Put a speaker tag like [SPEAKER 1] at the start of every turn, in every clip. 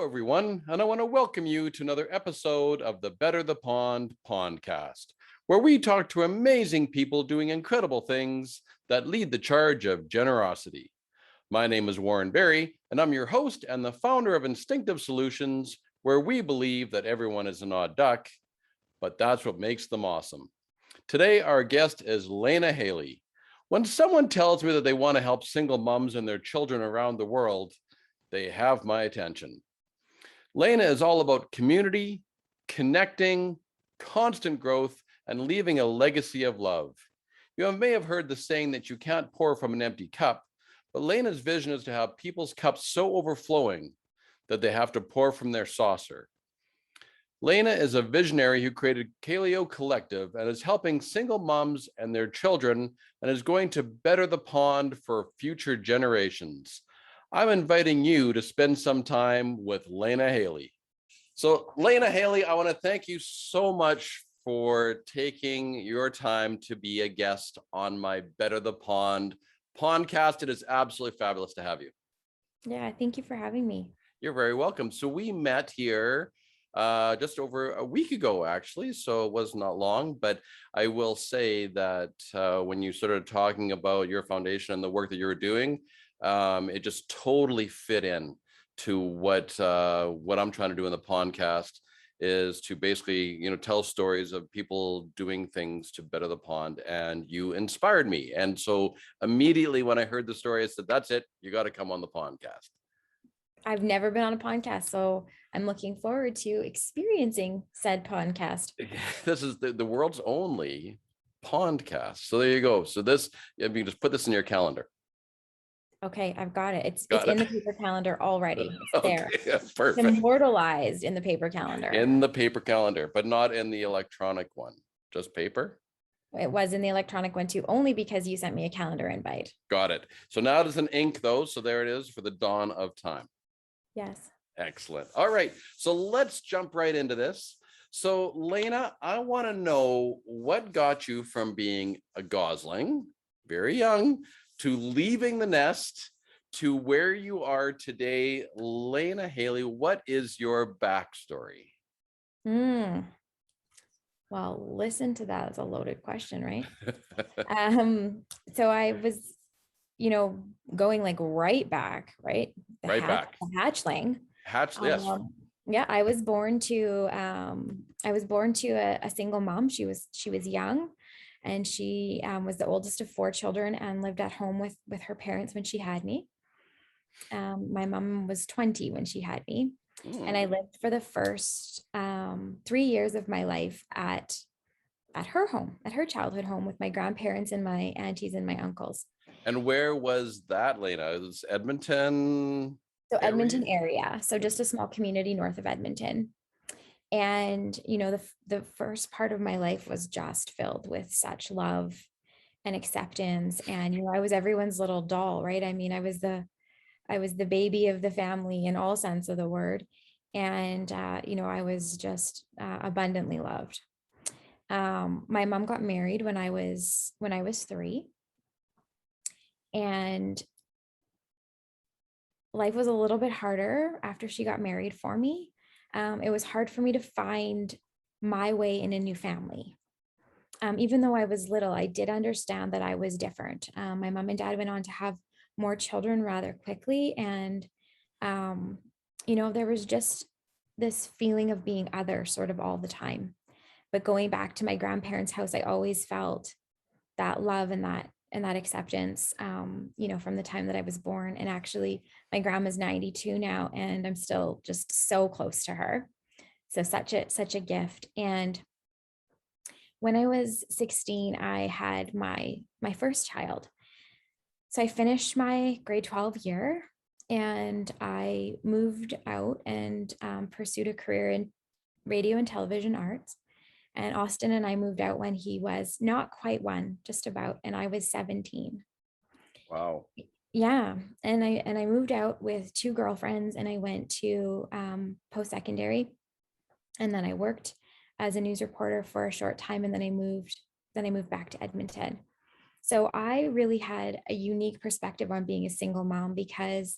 [SPEAKER 1] everyone, and I want to welcome you to another episode of the Better the Pond Pondcast, where we talk to amazing people doing incredible things that lead the charge of generosity. My name is Warren Berry, and I'm your host and the founder of Instinctive Solutions, where we believe that everyone is an odd duck, but that's what makes them awesome. Today, our guest is Layna Haley. When someone tells me that they want to help single moms and their children around the world, they have my attention. Layna is all about community, connecting, constant growth, and leaving a legacy of love. You may have heard the saying that you can't pour from an empty cup, but Layna's vision is to have people's cups so overflowing that they have to pour from their saucer. Layna is a visionary who created Kaleo Collective and is helping single moms and their children and is going to better the pond for future generations. I'm inviting you to spend some time with Layna Haley. So Layna Haley, I want to thank you so much for taking your time to be a guest on my Better the Pond Pondcast. It is absolutely fabulous to have you.
[SPEAKER 2] Yeah, thank you for having me.
[SPEAKER 1] You're very welcome. So we met here just over a week ago, actually, so it was not long, but I will say that when you started talking about your foundation and the work that you were doing, it just totally fit in to what I'm trying to do in the podcast is to basically, tell stories of people doing things to better the pond, and you inspired me. And so immediately when I heard the story, I said, that's it, you got to come on the podcast.
[SPEAKER 2] I've never been on a podcast, so I'm looking forward to experiencing said podcast.
[SPEAKER 1] This is the world's only Pondcast. So there you go. So this, you can just put this in your calendar.
[SPEAKER 2] Okay, I've got it. It's in the paper calendar already. It's there.
[SPEAKER 1] Yeah, perfect.
[SPEAKER 2] It's immortalized in the paper calendar.
[SPEAKER 1] In the paper calendar, but not in the electronic one. Just paper?
[SPEAKER 2] It was in the electronic one too, only because you sent me a calendar invite.
[SPEAKER 1] Got it. So now it is an ink though. So there it is for the dawn of time.
[SPEAKER 2] Yes.
[SPEAKER 1] Excellent. All right. So let's jump right into this. So Layna, I want to know what got you from being a gosling, very young, to leaving the nest to where you are today. Layna Haley, what is your backstory?
[SPEAKER 2] Well, listen to that. It's a loaded question, right? So I was, going like right back, right? The hatchling.
[SPEAKER 1] Yes.
[SPEAKER 2] Yeah, I was born to a single mom. She was young, and she was the oldest of 4 children and lived at home with her parents when she had me. My mom was 20 when she had me, and I lived for the first 3 years of my life at her home, at her childhood home, with my grandparents and my aunties and my uncles.
[SPEAKER 1] And where was that, Layna? It was Edmonton?
[SPEAKER 2] So Edmonton area. So just a small community north of Edmonton. And, the first part of my life was just filled with such love and acceptance. And, I was everyone's little doll, right? I mean, I was the baby of the family in all sense of the word. And, I was just abundantly loved. My mom got married when I was 3. And life was a little bit harder after she got married for me. It was hard for me to find my way in a new family. Even though I was little, I did understand that I was different. My mom and dad went on to have more children rather quickly. And, there was just this feeling of being other sort of all the time. But going back to my grandparents' house, I always felt that love and that acceptance, from the time that I was born. And actually, my grandma's 92 now, and I'm still just so close to her. So such a gift. And when I was 16, I had my first child. So I finished my grade 12 year, and I moved out and pursued a career in radio and television arts. And Austin and I moved out when he was not quite 1, just about, and I was 17.
[SPEAKER 1] Wow.
[SPEAKER 2] Yeah. And I moved out with 2 girlfriends, and I went to post-secondary, and then I worked as a news reporter for a short time, and then I moved back to Edmonton. So I really had a unique perspective on being a single mom, because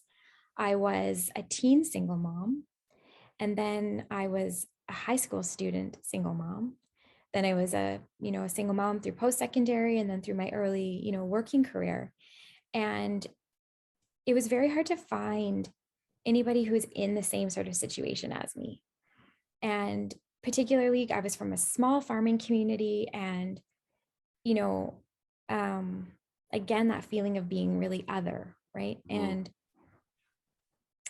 [SPEAKER 2] I was a teen single mom. And then I was a high school student, single mom. Then I was a single mom through post-secondary and then through my early, working career. And it was very hard to find anybody who's in the same sort of situation as me. And particularly, I was from a small farming community, and, you know, um, again, that feeling of being really other, right?
[SPEAKER 1] Mm.
[SPEAKER 2] And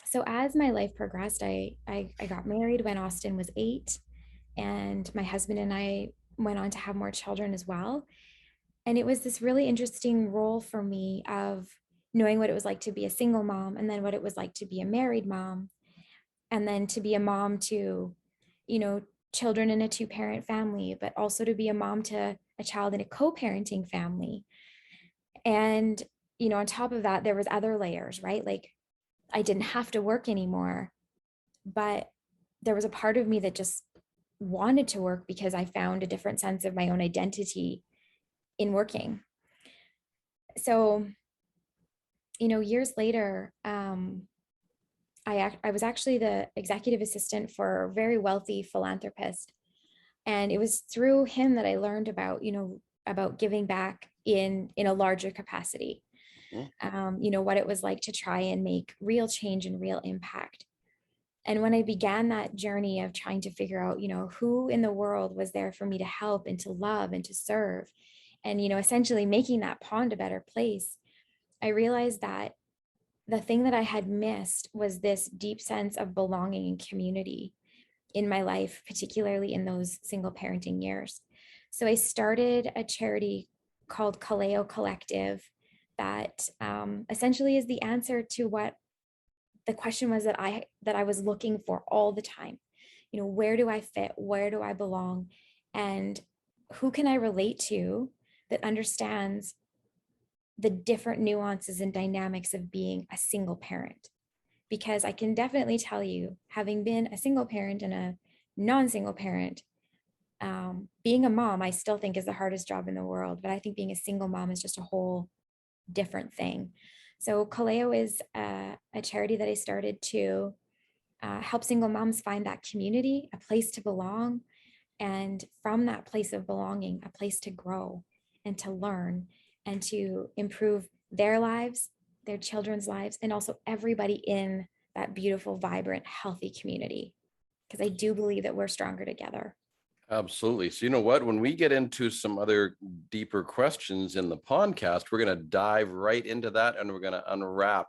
[SPEAKER 2] so as my life progressed, I got married when Austin was 8, and my husband and I went on to have more children as well. And it was this really interesting role for me of knowing what it was like to be a single mom, and then what it was like to be a married mom, and then to be a mom to, you know, children in a two-parent family, but also to be a mom to a child in a co-parenting family. And, on top of that, there was other layers, right? Like I didn't have to work anymore, but there was a part of me that just wanted to work because I found a different sense of my own identity in working. So, years later, I was actually the executive assistant for a very wealthy philanthropist, and it was through him that I learned about giving back in a larger capacity.
[SPEAKER 1] Mm.
[SPEAKER 2] What it was like to try and make real change and real impact. And when I began that journey of trying to figure out, who in the world was there for me to help and to love and to serve, and, essentially making that pond a better place, I realized that the thing that I had missed was this deep sense of belonging and community in my life, particularly in those single parenting years. So I started a charity called Kaleo Collective that essentially is the answer to what the question was that I was looking for all the time. Where do I fit? Where do I belong? And who can I relate to that understands the different nuances and dynamics of being a single parent? Because I can definitely tell you, having been a single parent and a non-single parent, being a mom, I still think is the hardest job in the world. But I think being a single mom is just a whole different thing. So Kaleo is a charity that I started to help single moms find that community, a place to belong, and from that place of belonging, a place to grow and to learn and to improve their lives, their children's lives, and also everybody in that beautiful, vibrant, healthy community. Because I do believe that we're stronger together.
[SPEAKER 1] Absolutely. So you know what? When we get into some other deeper questions in the podcast, we're going to dive right into that, and we're going to unwrap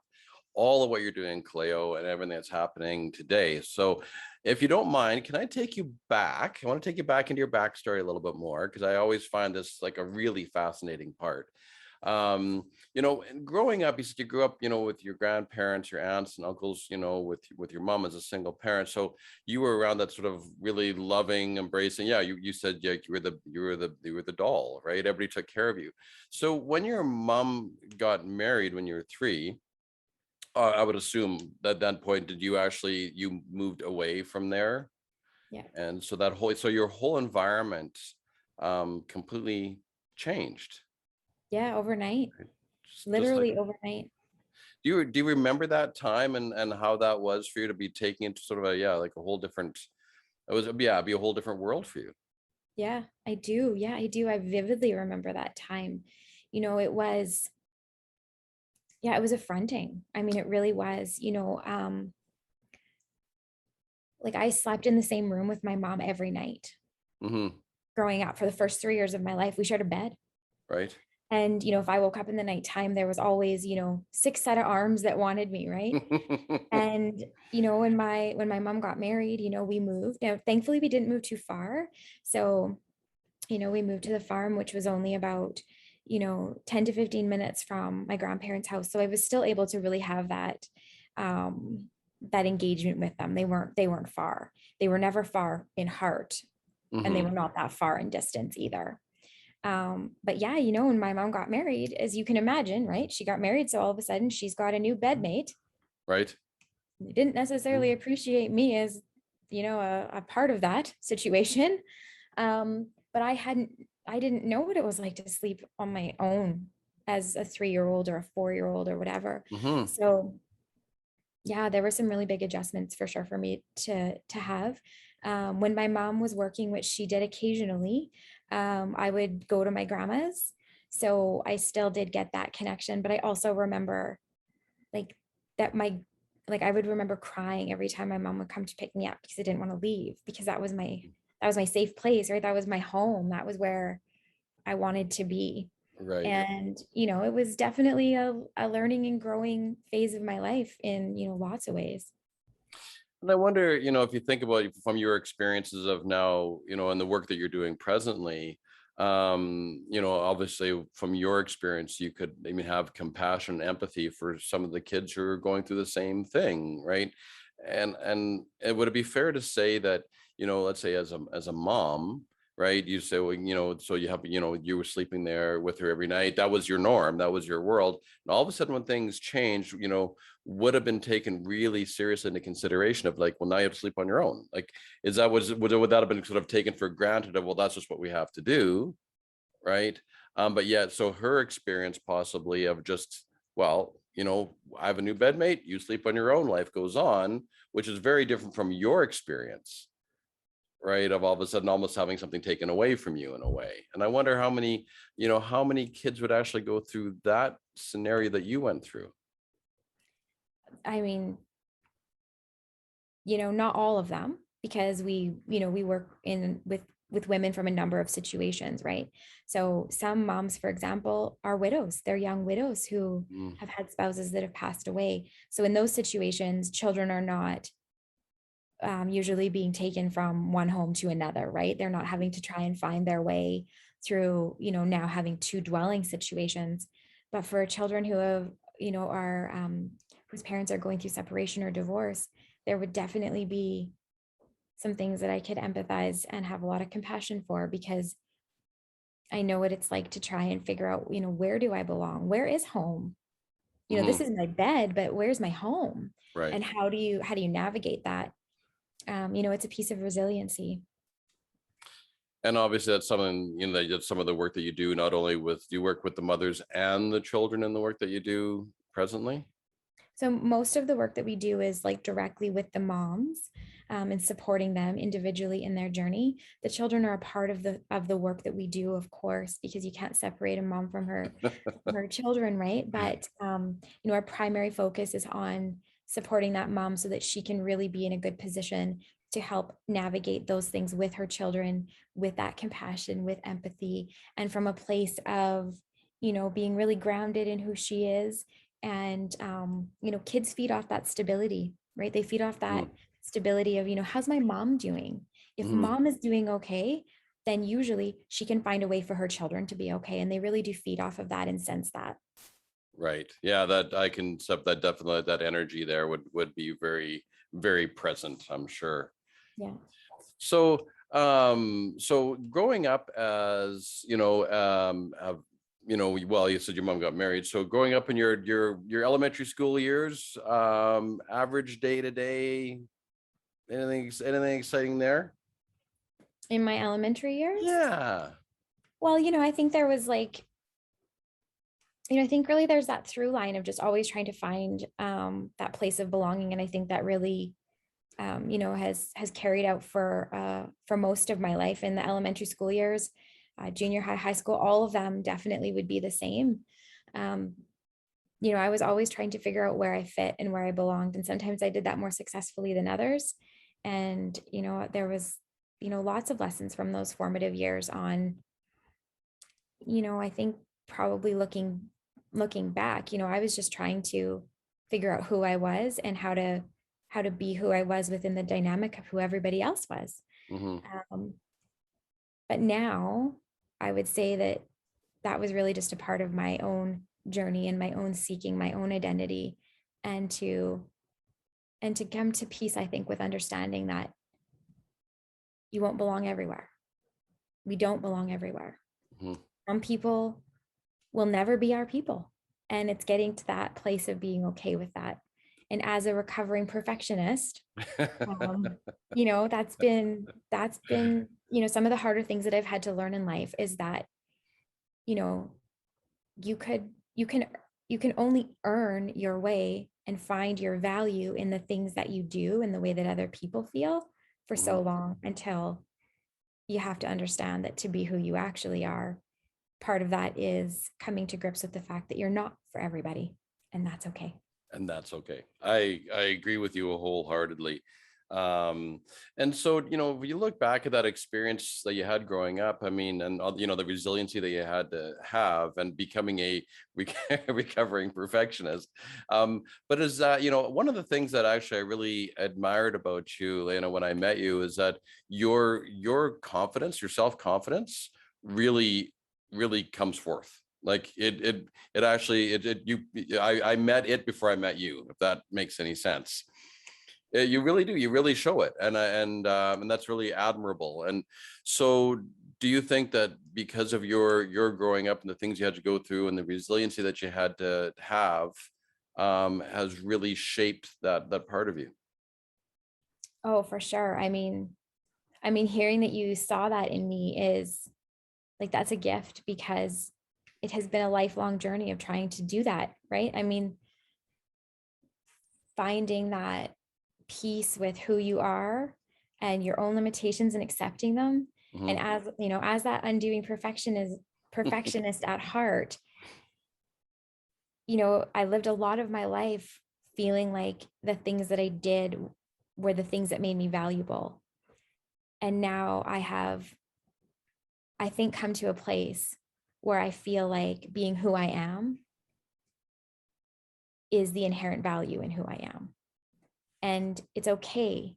[SPEAKER 1] all of what you're doing, Kaleo, and everything that's happening today. So if you don't mind, can I take you back? I want to take you back into your backstory a little bit more, because I always find this like a really fascinating part. And growing up, you said you grew up, with your grandparents, your aunts and uncles, with your mom as a single parent. So you were around that sort of really loving, embracing. Yeah, you said, yeah, you were the doll, right? Everybody took care of you. So when your mom got married when you were 3, I would assume that at that point, you moved away from there?
[SPEAKER 2] Yeah.
[SPEAKER 1] And so your whole environment completely changed.
[SPEAKER 2] Yeah. Overnight,
[SPEAKER 1] Right? Just like,
[SPEAKER 2] literally overnight.
[SPEAKER 1] do you remember that time and how that was for you to be taking into sort of like a whole different, it'd be a whole different world for you?
[SPEAKER 2] Yeah, I do. Yeah, I do. I vividly remember that time. It was, yeah, it was affronting. I mean, it really was, like I slept in the same room with my mom every night
[SPEAKER 1] Mm-hmm.
[SPEAKER 2] growing up for the first 3 years of my life. We shared a bed.
[SPEAKER 1] Right.
[SPEAKER 2] And, if I woke up in the nighttime, there was always, 6 set of arms that wanted me, right? And, when my mom got married, we moved. Now, thankfully, we didn't move too far. So, we moved to the farm, which was only about, 10 to 15 minutes from my grandparents' house. So I was still able to really have that engagement with them. They weren't far. They were never far in heart, and they
[SPEAKER 1] Mm-hmm.
[SPEAKER 2] were not that far in distance either. But yeah, when my mom got married, as you can imagine, right? She got married, so all of a sudden she's got a new bedmate.
[SPEAKER 1] Right.
[SPEAKER 2] They didn't necessarily appreciate me as, a part of that situation. But I didn't know what it was like to sleep on my own as a 3-year-old or a 4-year-old or whatever.
[SPEAKER 1] Mm-hmm.
[SPEAKER 2] So, Yeah, there were some really big adjustments for sure for me to have. When my mom was working, which she did occasionally, I would go to my grandma's. So I still did get that connection, but I also remember like that my like I would remember crying every time my mom would come to pick me up because I didn't want to leave because that was my safe place, right? That was my home. That was where I wanted to be.
[SPEAKER 1] Right.
[SPEAKER 2] And, it was definitely a learning and growing phase of my life in, lots of ways.
[SPEAKER 1] And I wonder, if you think about it from your experiences of now, and the work that you're doing presently, obviously from your experience, you could even have compassion, empathy for some of the kids who are going through the same thing, right? And would it be fair to say that, let's say as a mom, right? You say, well, so you have, you were sleeping there with her every night. That was your norm. That was your world. And all of a sudden, when things changed, would have been taken really seriously into consideration of like, well, now you have to sleep on your own. Like, would that have been sort of taken for granted of, well, that's just what we have to do, right? But yet, so her experience possibly of just, well, I have a new bedmate, you sleep on your own, life goes on, which is very different from your experience, right? Of all of a sudden almost having something taken away from you in a way. And I wonder how many kids would actually go through that scenario that you went through.
[SPEAKER 2] I mean, not all of them because we work in with women from a number of situations, right? So some moms, for example, are widows. They're young widows who
[SPEAKER 1] Mm,
[SPEAKER 2] have had spouses that have passed away. So in those situations, children are not usually being taken from one home to another, right? They're not having to try and find their way through, now having two dwelling situations. But for children who have, are whose parents are going through separation or divorce, there would definitely be some things that I could empathize and have a lot of compassion for because I know what it's like to try and figure out, where do I belong? Where is home? This
[SPEAKER 1] mhm,
[SPEAKER 2] is my bed, but where's my home?
[SPEAKER 1] right.
[SPEAKER 2] And how do you navigate that? It's a piece of resiliency.
[SPEAKER 1] And obviously that's something, that's some of the work that you do, not only with, do you work with the mothers and the children in the work that you do presently?
[SPEAKER 2] So most of the work that we do is like directly with the moms, and supporting them individually in their journey. The children are a part of the work that we do, of course, because you can't separate a mom from her children, right? But our primary focus is on supporting that mom so that she can really be in a good position to help navigate those things with her children, with that compassion, with empathy, and from a place of being really grounded in who she is. And kids feed off that stability, right? They feed off that
[SPEAKER 1] Mm,
[SPEAKER 2] stability of, how's my mom doing? If
[SPEAKER 1] mhm.
[SPEAKER 2] mom is doing okay, then usually she can find a way for her children to be okay. And they really do feed off of that and sense that.
[SPEAKER 1] Right. Yeah, that I can accept that. Definitely that energy there would be very, very present, I'm sure.
[SPEAKER 2] Yeah.
[SPEAKER 1] So growing up as, well, you said your mom got married. So growing up in your elementary school years, average day to day, anything exciting there?
[SPEAKER 2] In my elementary years,
[SPEAKER 1] Yeah.
[SPEAKER 2] well, I think there was like, I think really there's that through line of just always trying to find that place of belonging. And I think that really has carried out for most of my life in the elementary school years, junior high, high school, all of them definitely would be the same. Um, I was always trying to figure out where I fit and where I belonged, and sometimes I did that more successfully than others. And there was lots of lessons from those formative years on. I think probably looking back, I was just trying to figure out who I was and how to be who I was within the dynamic of who everybody else was.
[SPEAKER 1] Hmm.
[SPEAKER 2] Um, but now I would say that that was really just a part of my own journey and my own seeking my own identity, and to come to peace, I think, with understanding that you won't belong everywhere. We don't belong everywhere.
[SPEAKER 1] Hmm.
[SPEAKER 2] Some people will never be our people. And it's getting to that place of being okay with that. And as a recovering perfectionist, um, that's been some of the harder things that I've had to learn in life is that, you know, you could you can you can only earn your way and find your value in the things that you do and the way that other people feel for so long, until you have to understand that to be who you actually are, part of that is coming to grips with the fact that you're not for everybody, and that's okay.
[SPEAKER 1] And that's okay. I agree with you wholeheartedly. And so, when you look back at that experience that you had growing up, I mean, and the resiliency that you had to have, and becoming a recovering perfectionist. But is that, one of the things that actually I really admired about you, Layna, when I met you, is that your confidence, your self-confidence really, really comes forth. Like it actually, I met it before I met you, if that makes any sense. You really do. You really show it, and that's really admirable. And so, do you think that because of your growing up and the things you had to go through and the resiliency that you had to have, has really shaped that part of you?
[SPEAKER 2] Oh, for sure. I mean, hearing that you saw that in me is like, that's a gift, because it has been a lifelong journey of trying to do that, right? I mean, finding that peace with who you are and your own limitations and accepting them. And
[SPEAKER 1] Mm-hmm.
[SPEAKER 2] as you know, as that undoing perfectionist at heart, I lived a lot of my life feeling like the things that I did were the things that made me valuable. And now I think, come to a place where I feel like being who I am is the inherent value in who I am. And it's okay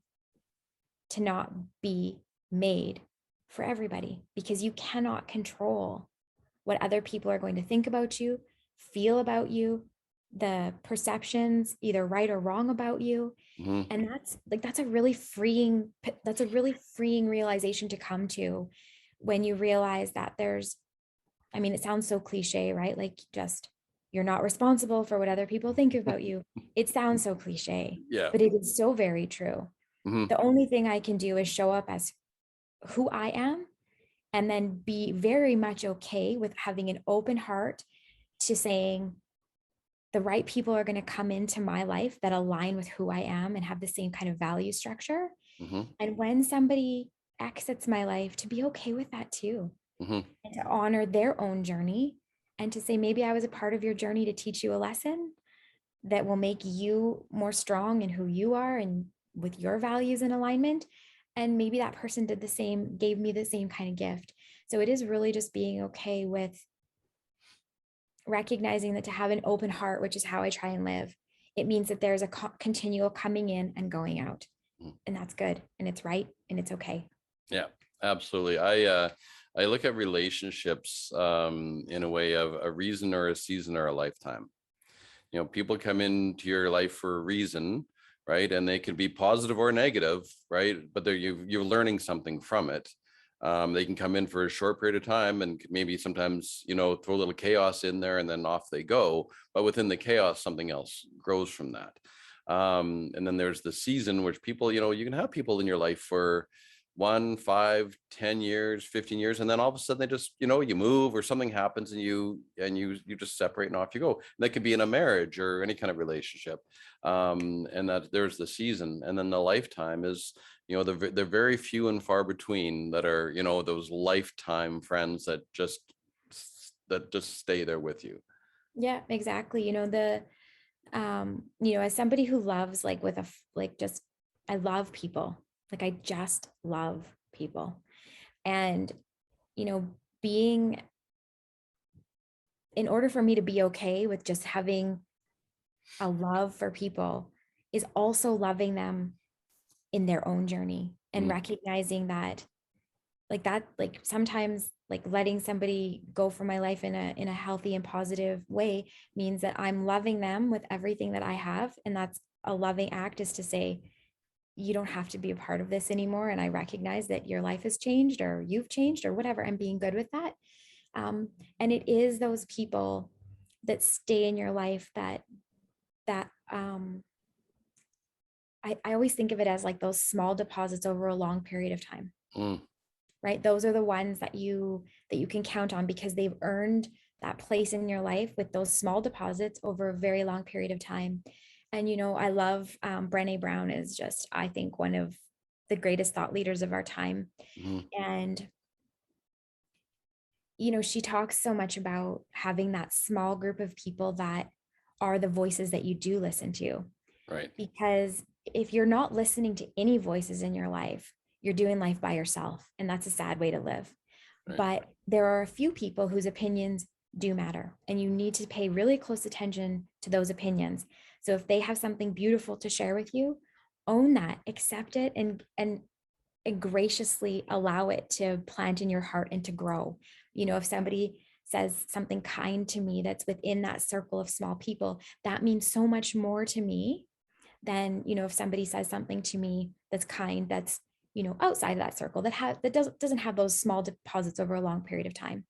[SPEAKER 2] to not be made for everybody, because you cannot control what other people are going to think about you, feel about you, the perceptions, either right or wrong, about you.
[SPEAKER 1] Mm-hmm.
[SPEAKER 2] And that's a really freeing realization to come to, when you realize that it sounds so cliche, right? Like, just, you're not responsible for what other people think about you. It sounds so cliche,
[SPEAKER 1] Yeah.
[SPEAKER 2] but it is so very true.
[SPEAKER 1] Mm-hmm.
[SPEAKER 2] The only thing I can do is show up as who I am, and then be very much okay with having an open heart to saying, the right people are going to come into my life that align with who I am and have the same kind of value structure.
[SPEAKER 1] Mm-hmm.
[SPEAKER 2] And when somebody exits my life, to be okay with that too,
[SPEAKER 1] Mm-hmm.
[SPEAKER 2] and to honor their own journey, and to say, maybe I was a part of your journey to teach you a lesson that will make you more strong in who you are and with your values in alignment. And maybe that person did the same, gave me the same kind of gift. So it is really just being okay with recognizing that, to have an open heart, which is how I try and live, it means that there's a continual coming in and going out.
[SPEAKER 1] Mm-hmm.
[SPEAKER 2] And that's good, and it's right, and it's okay.
[SPEAKER 1] Yeah, absolutely. I look at relationships in a way of a reason or a season or a lifetime. People come into your life for a reason, right? And they can be positive or negative, right? But you're learning something from it. They can come in for a short period of time and maybe sometimes, throw a little chaos in there and then off they go. But within the chaos, something else grows from that. And then there's the season, which people, you can have people in your life for 1, 5, 10 years, 15 years, and then all of a sudden they just, you move or something happens and you just separate and off you go. And that could be in a marriage or any kind of relationship. And that there's the season, and then the lifetime is, they're very few and far between that are, those lifetime friends that just stay there with you.
[SPEAKER 2] Yeah, exactly. As somebody who loves, like, just, I love people. Like, I just love people. And, you know, being, in order for me to be okay with just having a love for people, is also loving them in their own journey, and
[SPEAKER 1] Mm,
[SPEAKER 2] recognizing that, like, sometimes, like, letting somebody go from my life in a healthy and positive way means that I'm loving them with everything that I have. And that's a loving act, is to say, you don't have to be a part of this anymore, and I recognize that your life has changed, or you've changed, or whatever, and being good with that. And it is those people that stay in your life that I always think of it as like those small deposits over a long period of time.
[SPEAKER 1] mm,
[SPEAKER 2] Right? Those are the ones that you can count on, because they've earned that place in your life with those small deposits over a very long period of time. And, I love Brené Brown is just, I think, one of the greatest thought leaders of our time.
[SPEAKER 1] Hmm.
[SPEAKER 2] And, she talks so much about having that small group of people that are the voices that you do listen to.
[SPEAKER 1] Right.
[SPEAKER 2] Because if you're not listening to any voices in your life, you're doing life by yourself. And that's a sad way to live.
[SPEAKER 1] Right.
[SPEAKER 2] But there are a few people whose opinions do matter, and you need to pay really close attention to those opinions. So if they have something beautiful to share with you, own that, accept it, and graciously allow it to plant in your heart and to grow. If somebody says something kind to me that's within that circle of small people, that means so much more to me than, if somebody says something to me that's kind, that's, outside of that circle, that doesn't have those small deposits over a long period of time.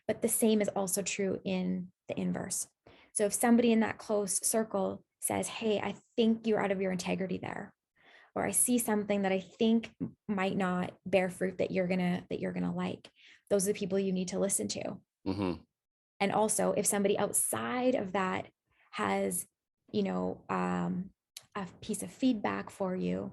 [SPEAKER 2] But the same is also true in the inverse. So if somebody in that close circle says, hey, I think you're out of your integrity there, or I see something that I think might not bear fruit that you're gonna like, those are the people you need to listen to.
[SPEAKER 1] Hmm.
[SPEAKER 2] And also, if somebody outside of that has, a piece of feedback for you,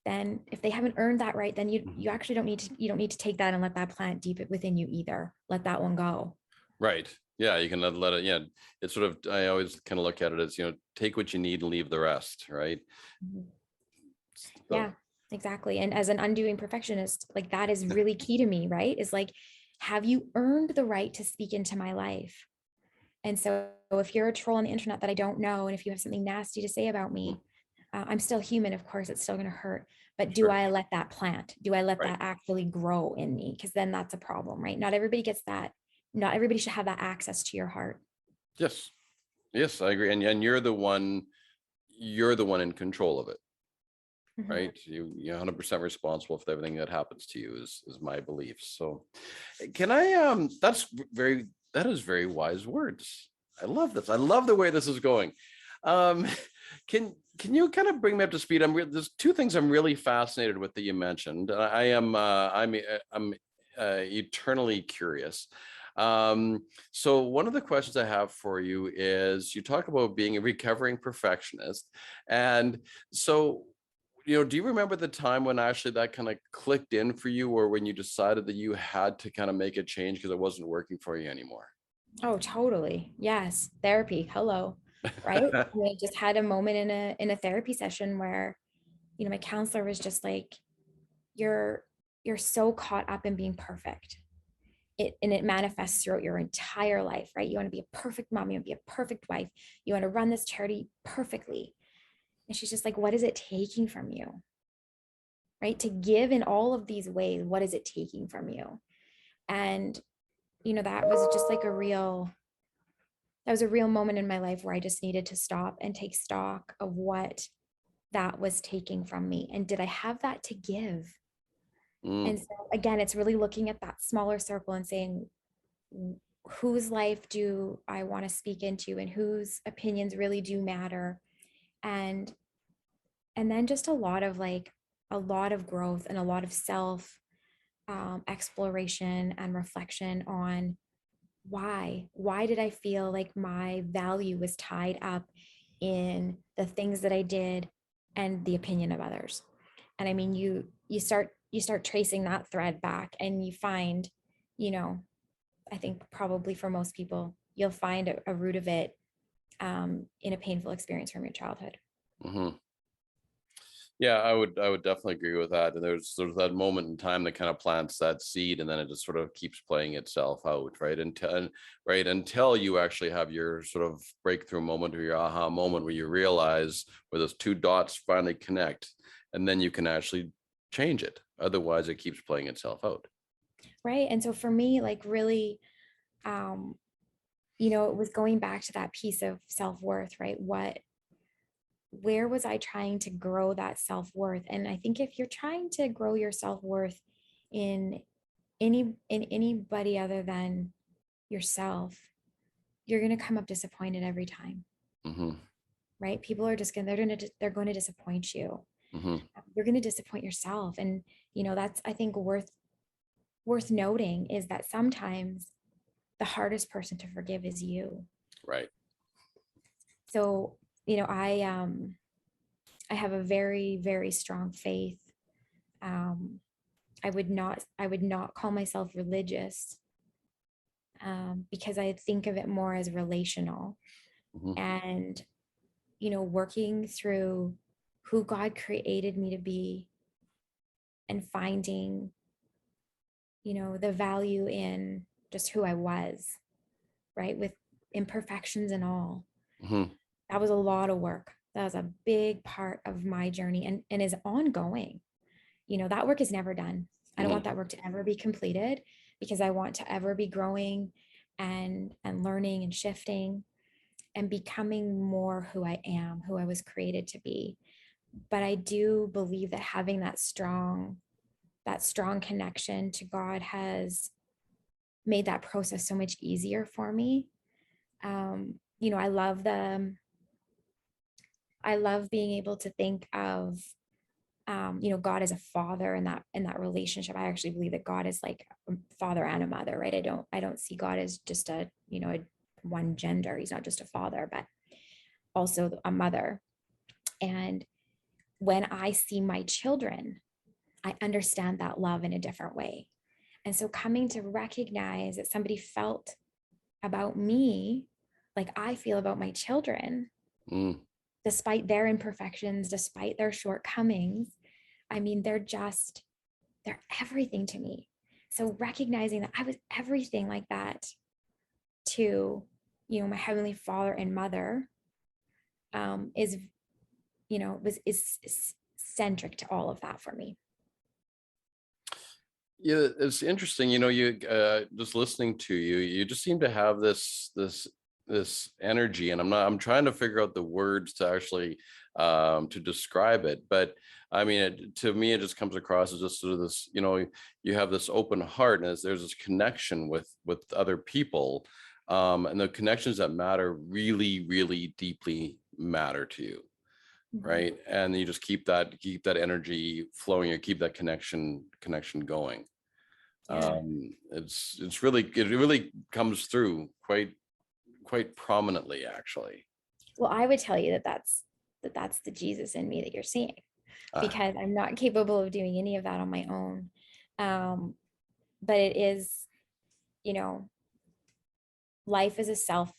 [SPEAKER 2] then if they haven't earned that right, then you actually don't need to take that and let that plant deep within you either. Let that one go.
[SPEAKER 1] Right. Yeah, you can let it. Yeah, it's sort of. I always kind of look at it as, take what you need and leave the rest. Right.
[SPEAKER 2] Mhm.
[SPEAKER 1] So
[SPEAKER 2] Yeah, exactly. And as an undoing perfectionist, like that is really key to me, right? Is like, have you earned the right to speak into my life? And so if you're a troll on the internet that I don't know, and if you have something nasty to say about me, I'm still human, of course, it's still going to hurt. But do
[SPEAKER 1] sure.
[SPEAKER 2] I let that plant? Do I let
[SPEAKER 1] Right.
[SPEAKER 2] that actually grow in me? Because then that's a problem, right? Not everybody gets that. Not everybody should have that access to your heart.
[SPEAKER 1] Yes. Yes, I agree. And you're the one. You're the one in control of it.
[SPEAKER 2] Mhm.
[SPEAKER 1] Right. You're 100% responsible for everything that happens to you is my belief. So can I that is very wise words. I love this. I love the way this is going. Um can you kind of bring me up to speed? There's two things I'm really fascinated with that you mentioned. I'm eternally curious. So one of the questions I have for you is, you talk about being a recovering perfectionist. And so, do you remember the time when actually that kind of clicked in for you, or when you decided that you had to kind of make a change because it wasn't working for you anymore?
[SPEAKER 2] Oh, totally. Yes. Therapy. Hello. Right. I mean, I just had a moment in a therapy session where, my counselor was just like, you're you're so caught up in being perfect. And it manifests throughout your entire life, right? You want to be a perfect mom, you want to be a perfect wife, you want to run this charity perfectly. And she's just like, what is it taking from you? Right? To give in all of these ways, what is it taking from you? And that was just like that was a real moment in my life where I just needed to stop and take stock of what that was taking from me. And did I have that to give?
[SPEAKER 1] Mm,
[SPEAKER 2] And so again, it's really looking at that smaller circle and saying, whose life do I want to speak into, and whose opinions really do matter? And then just a lot of growth and a lot of self exploration and reflection on why did I feel like my value was tied up in the things that I did and the opinion of others. And I mean, you start tracing that thread back, and you find, you know I think probably for most people, you'll find a root of it in a painful experience from your childhood.
[SPEAKER 1] hmm. Yeah, I would definitely agree with that. And there's that moment in time that kind of plants that seed, and then it just sort of keeps playing itself out, right? Until you actually have your sort of breakthrough moment, or your aha moment, where you realize where those two dots finally connect, and then you can actually change it. Otherwise, it keeps playing itself out.
[SPEAKER 2] Right. And so for me, like really, um, it was going back to that piece of self-worth, right? Where was I trying to grow that self-worth? And I think if you're trying to grow your self-worth in in anybody other than yourself, you're going to come up disappointed every time,
[SPEAKER 1] Hmm.
[SPEAKER 2] right? People are just going to they're going to disappoint you.
[SPEAKER 1] Hmm.
[SPEAKER 2] You're going to disappoint yourself. And that's, I think, worth noting, is that sometimes the hardest person to forgive is you.
[SPEAKER 1] Right.
[SPEAKER 2] So I have a very, very strong faith. I would not call myself religious, because I think of it more as relational,
[SPEAKER 1] Mhm.
[SPEAKER 2] and working through who God created me to be, and finding the value in just who I was, right, with imperfections and all.
[SPEAKER 1] Mhm.
[SPEAKER 2] That was a lot of work. That was a big part of my journey, and is ongoing. That work is never done. I don't want
[SPEAKER 1] Mhm.
[SPEAKER 2] that work to ever be completed, because I want to ever be growing and learning and shifting and becoming more who I am, who I was created to be. But I do believe that having that strong connection to God has made that process so much easier for me. I love being able to think of God as a father, in that relationship. I actually believe that God is like a father and a mother, right? I don't see God as just a one gender. He's not just a father, but also a mother. And when I see my children, I understand that love in a different way. And so coming to recognize that somebody felt about me like I feel about my children,
[SPEAKER 1] Mm.
[SPEAKER 2] despite their imperfections, despite their shortcomings. I mean, they're everything to me. So recognizing that I was everything like that to, my heavenly father and mother, is, is centric to all of that for me.
[SPEAKER 1] Yeah, it's interesting. You just listening to you, you just seem to have this energy, and I'm trying to figure out the words to actually to describe it. But I mean, to me, it just comes across as just sort of this. You have this open heart, and there's this connection with other people, and the connections that matter really, really deeply matter to you,
[SPEAKER 2] Mhm.
[SPEAKER 1] right? And you just keep that energy flowing, or keep that connection going.
[SPEAKER 2] Yeah.
[SPEAKER 1] It really comes through quite prominently, actually.
[SPEAKER 2] Well, I would tell you that that's the Jesus in me that you're seeing,
[SPEAKER 1] Ah,
[SPEAKER 2] because I'm not capable of doing any of that on my own. Um, but it is, you know, life is a self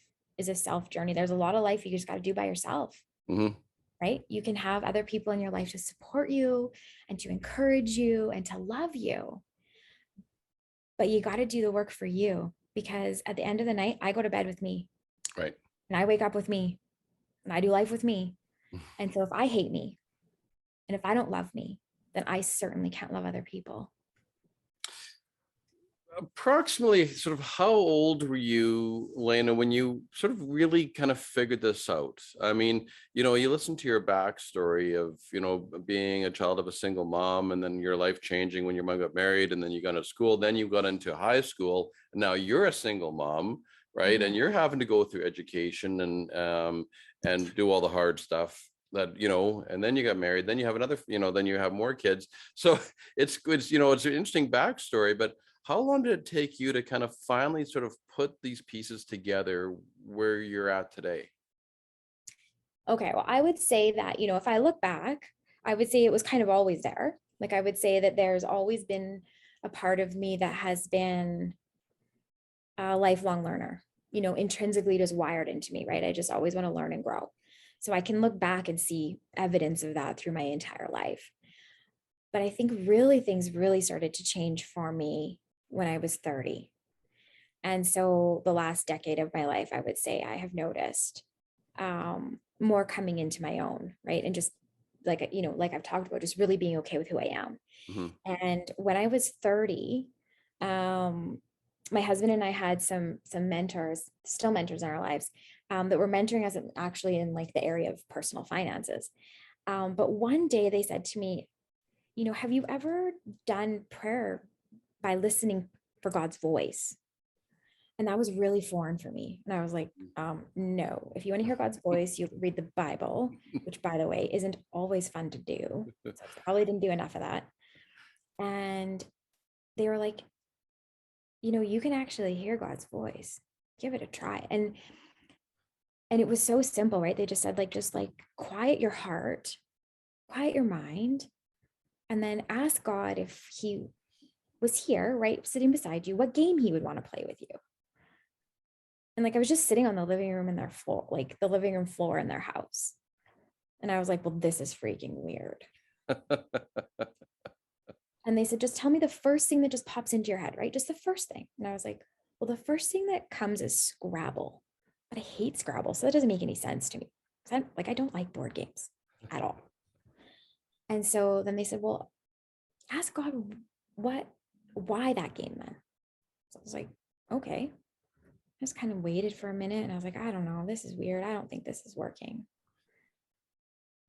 [SPEAKER 2] journey. There's a lot of life you just got to do by yourself,
[SPEAKER 1] mhm.
[SPEAKER 2] right? You can have other people in your life to support you and to encourage you and to love you, but you got to do the work for you, because at the end of the night, I go to bed with me
[SPEAKER 1] Right.
[SPEAKER 2] and I wake up with me and I do life with me. And so if I hate me and if I don't love me, then I certainly can't love other people.
[SPEAKER 1] Approximately, sort of, how old were you, Lena, when you sort of really kind of figured this out? I mean, you listen to your backstory of, being a child of a single mom, and then your life changing when your mom got married, and then you got into school, then you got into high school, and now you're a single mom, right? And
[SPEAKER 2] Mhm.
[SPEAKER 1] you're having to go through education and do all the hard stuff that, and then you got married, then you have another, then you have more kids. So it's an interesting backstory, but how long did it take you to kind of finally sort of put these pieces together where you're at today?
[SPEAKER 2] Okay, well, I would say that, if I look back, I would say it was kind of always there. Like, I would say that there's always been a part of me that has been a lifelong learner, intrinsically just wired into me, right? I just always want to learn and grow. So I can look back and see evidence of that through my entire life. But I think really things really started to change for me when I was 30. And so the last decade of my life, I would say I have noticed more coming into my own, right? And just like I've talked about, just really being okay with who I am.
[SPEAKER 1] Hmm.
[SPEAKER 2] And when I was 30, um, my husband and I had some mentors, still mentors in our lives, that were mentoring us actually in like the area of personal finances. But one day they said to me, have you ever done prayer by listening for God's voice? And that was really foreign for me. And I was like, no, if you want to hear God's voice, you read the Bible, which by the way, isn't always fun to do. So I probably didn't do enough of that. And they were like, you can actually hear God's voice. Give it a try. And And it was so simple, right? They just said, like, just like quiet your heart, quiet your mind, and then ask God if he was here, right, sitting beside you, what game he would want to play with you. And like I was just sitting on the living room in their floor, like the living room floor in their house. And I was like, well, this is freaking weird. And they said, just tell me the first thing that just pops into your head, right? Just the first thing. And I was like, well, the first thing that comes is Scrabble. But I hate Scrabble. So that doesn't make any sense to me. I don't like board games at all. And so then they said, well, ask God why that game then? So I was like, okay. I just kind of waited for a minute and I was like, I don't know, this is weird. I don't think this is working.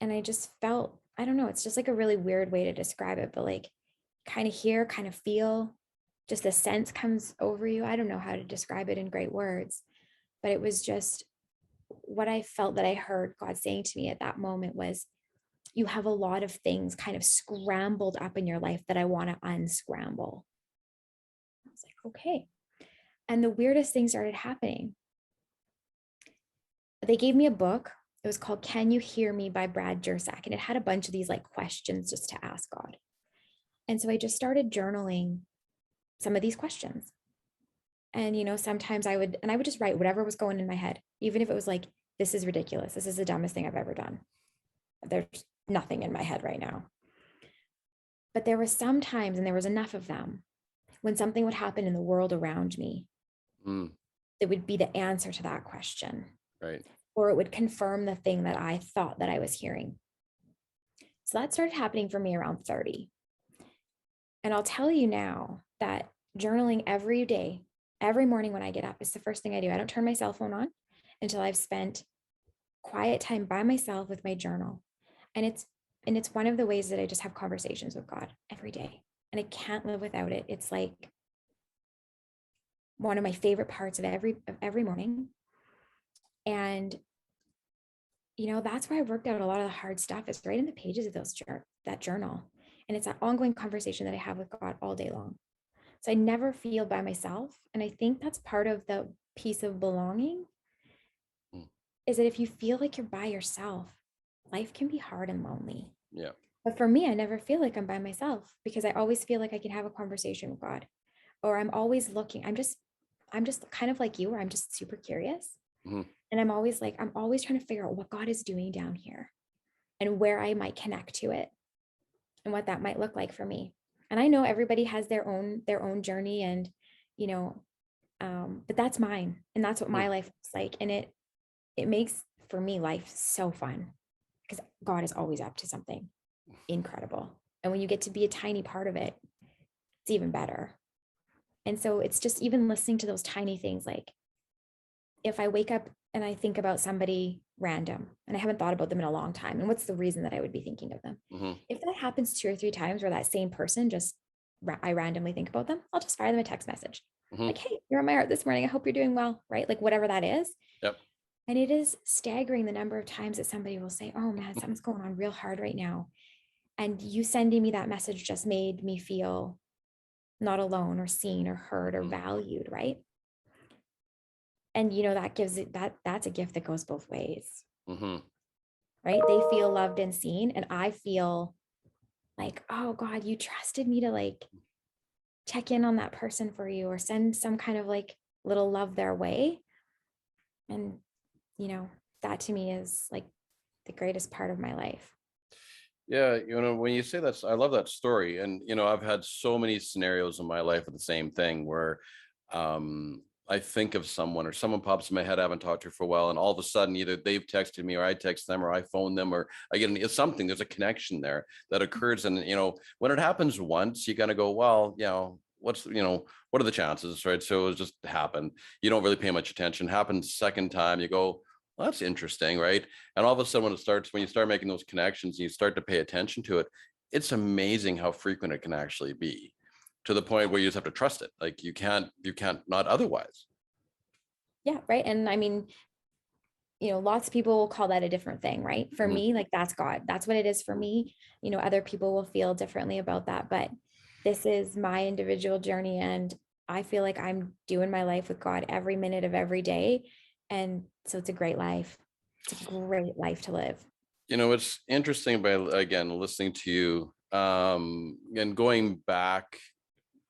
[SPEAKER 2] And I just felt, I don't know, it's just like a really weird way to describe it, but like kind of hear, kind of feel, just a sense comes over you. I don't know how to describe it in great words, but it was just what I felt that I heard God saying to me at that moment was, you have a lot of things kind of scrambled up in your life that I want to unscramble. I was like, okay. And the weirdest thing started happening. They gave me a book. It was called Can You Hear Me by Brad Jersak. And it had a bunch of these like questions just to ask God. And so I just started journaling some of these questions. And, sometimes I would just write whatever was going in my head, even if it was like, this is ridiculous. This is the dumbest thing I've ever done. There's nothing in my head right now. But there were some times, and there was enough of them, when something would happen in the world around me, it would be the answer to that question.
[SPEAKER 1] Right.
[SPEAKER 2] Or it would confirm the thing that I thought that I was hearing. So that started happening for me around 30. And I'll tell you now that journaling every day, every morning when I get up, is the first thing I do. I don't turn my cell phone on until I've spent quiet time by myself with my journal. And it's one of the ways that I just have conversations with God every day. And I can't live without it. It's like one of my favorite parts of every morning. And that's where I worked out a lot of the hard stuff, is right in the pages of that journal. And it's that ongoing conversation that I have with God all day long. So I never feel by myself. And I think that's part of the piece of belonging, is that if you feel like you're by yourself, life can be hard and lonely.
[SPEAKER 1] Yeah.
[SPEAKER 2] But for me, I never feel like I'm by myself, because I always feel like I can have a conversation with God, or I'm always looking. I'm just kind of like you, where I'm just super curious. And I'm always trying to figure out what God is doing down here and where I might connect to it and what that might look like for me. And I know everybody has their own journey, and, but that's mine. And that's what my life looks like. And it makes, for me, life so fun, because God is always up to something incredible. And when you get to be a tiny part of it, it's even better. And so it's just even listening to those tiny things, like if I wake up and I think about somebody random and I haven't thought about them in a long time, and what's the reason that I would be thinking of them? If that happens 2 or 3 times where that same person I randomly think about them, I'll just fire them a text message. Like, hey, you're on my heart this morning. I hope you're doing well, right? Like whatever that is.
[SPEAKER 1] Yep.
[SPEAKER 2] And it is staggering the number of times that somebody will say, oh man, something's going on real hard right now. And you sending me that message just made me feel not alone or seen or heard or valued, right? And that gives it that's a gift that goes both ways. Right? They feel loved and seen, and I feel like, oh God, you trusted me to like check in on that person for you, or send some kind of like little love their way. And that to me is like the greatest part of my life.
[SPEAKER 1] Yeah, when you say that, I love that story. And I've had so many scenarios in my life of the same thing, where I think of someone, or someone pops in my head I haven't talked to for a while, and all of a sudden either they've texted me, or I text them, or I phone them, or I get something. There's a connection there that occurs. And when it happens once, you kind of go, well, what are the chances, right? So it just happened. You don't really pay much attention. Happens second time, you go, well, that's interesting, right? And all of a sudden, when you start making those connections and you start to pay attention to it, it's amazing how frequent it can actually be, to the point where you just have to trust it. Like you can't not otherwise.
[SPEAKER 2] Yeah, right. And I mean, lots of people will call that a different thing, right? For me, like that's God. That's what it is for me. Other people will feel differently about that, but this is my individual journey, and I feel like I'm doing my life with God every minute of every day. And So it's a great life. It's a great life to live.
[SPEAKER 1] It's interesting by, again, listening to you, and going back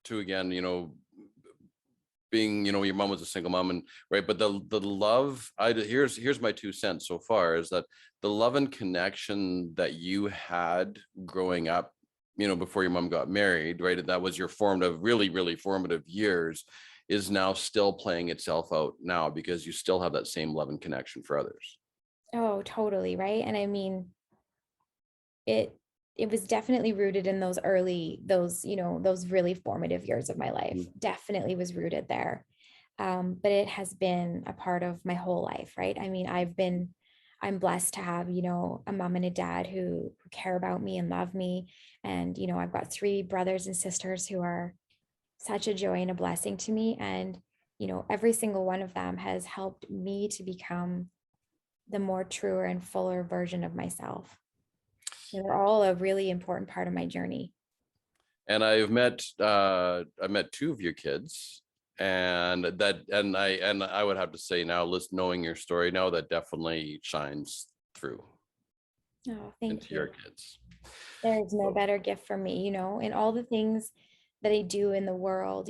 [SPEAKER 1] to, again, being, your mom was a single mom, and right, but the love, here's my 2 cents so far, is that the love and connection that you had growing up, before your mom got married, right, that was your formative, really, really formative years, is now still playing itself out now, because you still have that same love and connection for others.
[SPEAKER 2] Oh, totally. Right. And I mean, it it was definitely rooted in those really formative years of my life.
[SPEAKER 1] Mhm.
[SPEAKER 2] Definitely was rooted there. But it has been a part of my whole life, right? I mean, I'm blessed to have, a mom and a dad who care about me and love me. And, I've got 3 brothers and sisters who are such a joy and a blessing to me. And, every single one of them has helped me to become the more truer and fuller version of myself. They're all a really important part of my journey.
[SPEAKER 1] And I met 2 of your kids, and I would have to say, now, knowing your story now, that definitely shines through
[SPEAKER 2] Oh, thank
[SPEAKER 1] into your
[SPEAKER 2] you.
[SPEAKER 1] kids.
[SPEAKER 2] There is no
[SPEAKER 1] So,
[SPEAKER 2] better gift for me, in all the things that I do in the world.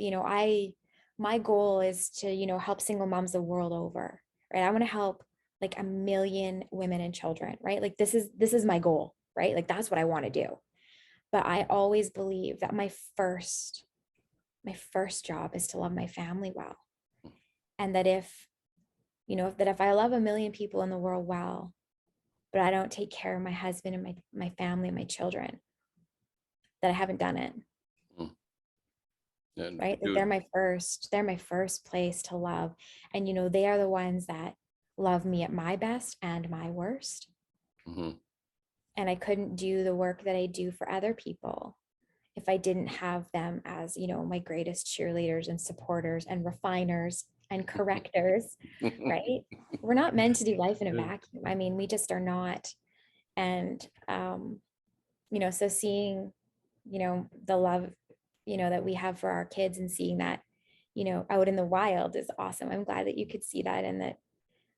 [SPEAKER 2] My goal is to, help single moms the world over, right? I want to help like 1 million women and children, right? Like this is my goal, right? Like that's what I want to do. But I always believe that my first job is to love my family well. And that if I love 1 million people in the world well, but I don't take care of my husband and my family and my children, that I haven't done it.
[SPEAKER 1] mm, and
[SPEAKER 2] Right? Like
[SPEAKER 1] dude.
[SPEAKER 2] they're my first place to love. And they are the ones that love me at my best and my worst.
[SPEAKER 1] Mhm.
[SPEAKER 2] And I couldn't do the work that I do for other people if I didn't have them as, my greatest cheerleaders and supporters and refiners and correctors, right? We're not meant to do life in a vacuum. I mean, we just are not. And so seeing, the love, that we have for our kids and seeing that, out in the wild is awesome. I'm glad that you could see that and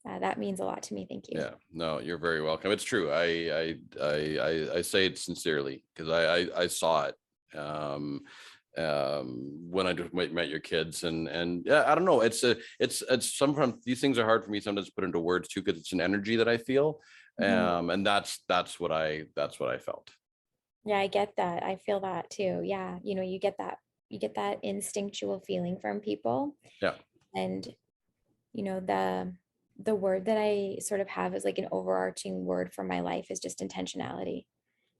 [SPEAKER 2] that means a lot to me. Thank you.
[SPEAKER 1] Yeah, no, you're very welcome. It's true. I say it sincerely, because I saw it, when I just met your kids, and yeah, I don't know. It's sometimes these things are hard for me sometimes to put into words too, because it's an energy that I feel,
[SPEAKER 2] Mhm.
[SPEAKER 1] and that's what I felt.
[SPEAKER 2] Yeah, I get that. I feel that too. Yeah. You get that instinctual feeling from people.
[SPEAKER 1] Yeah.
[SPEAKER 2] And, the word that I sort of have as like an overarching word for my life is just intentionality.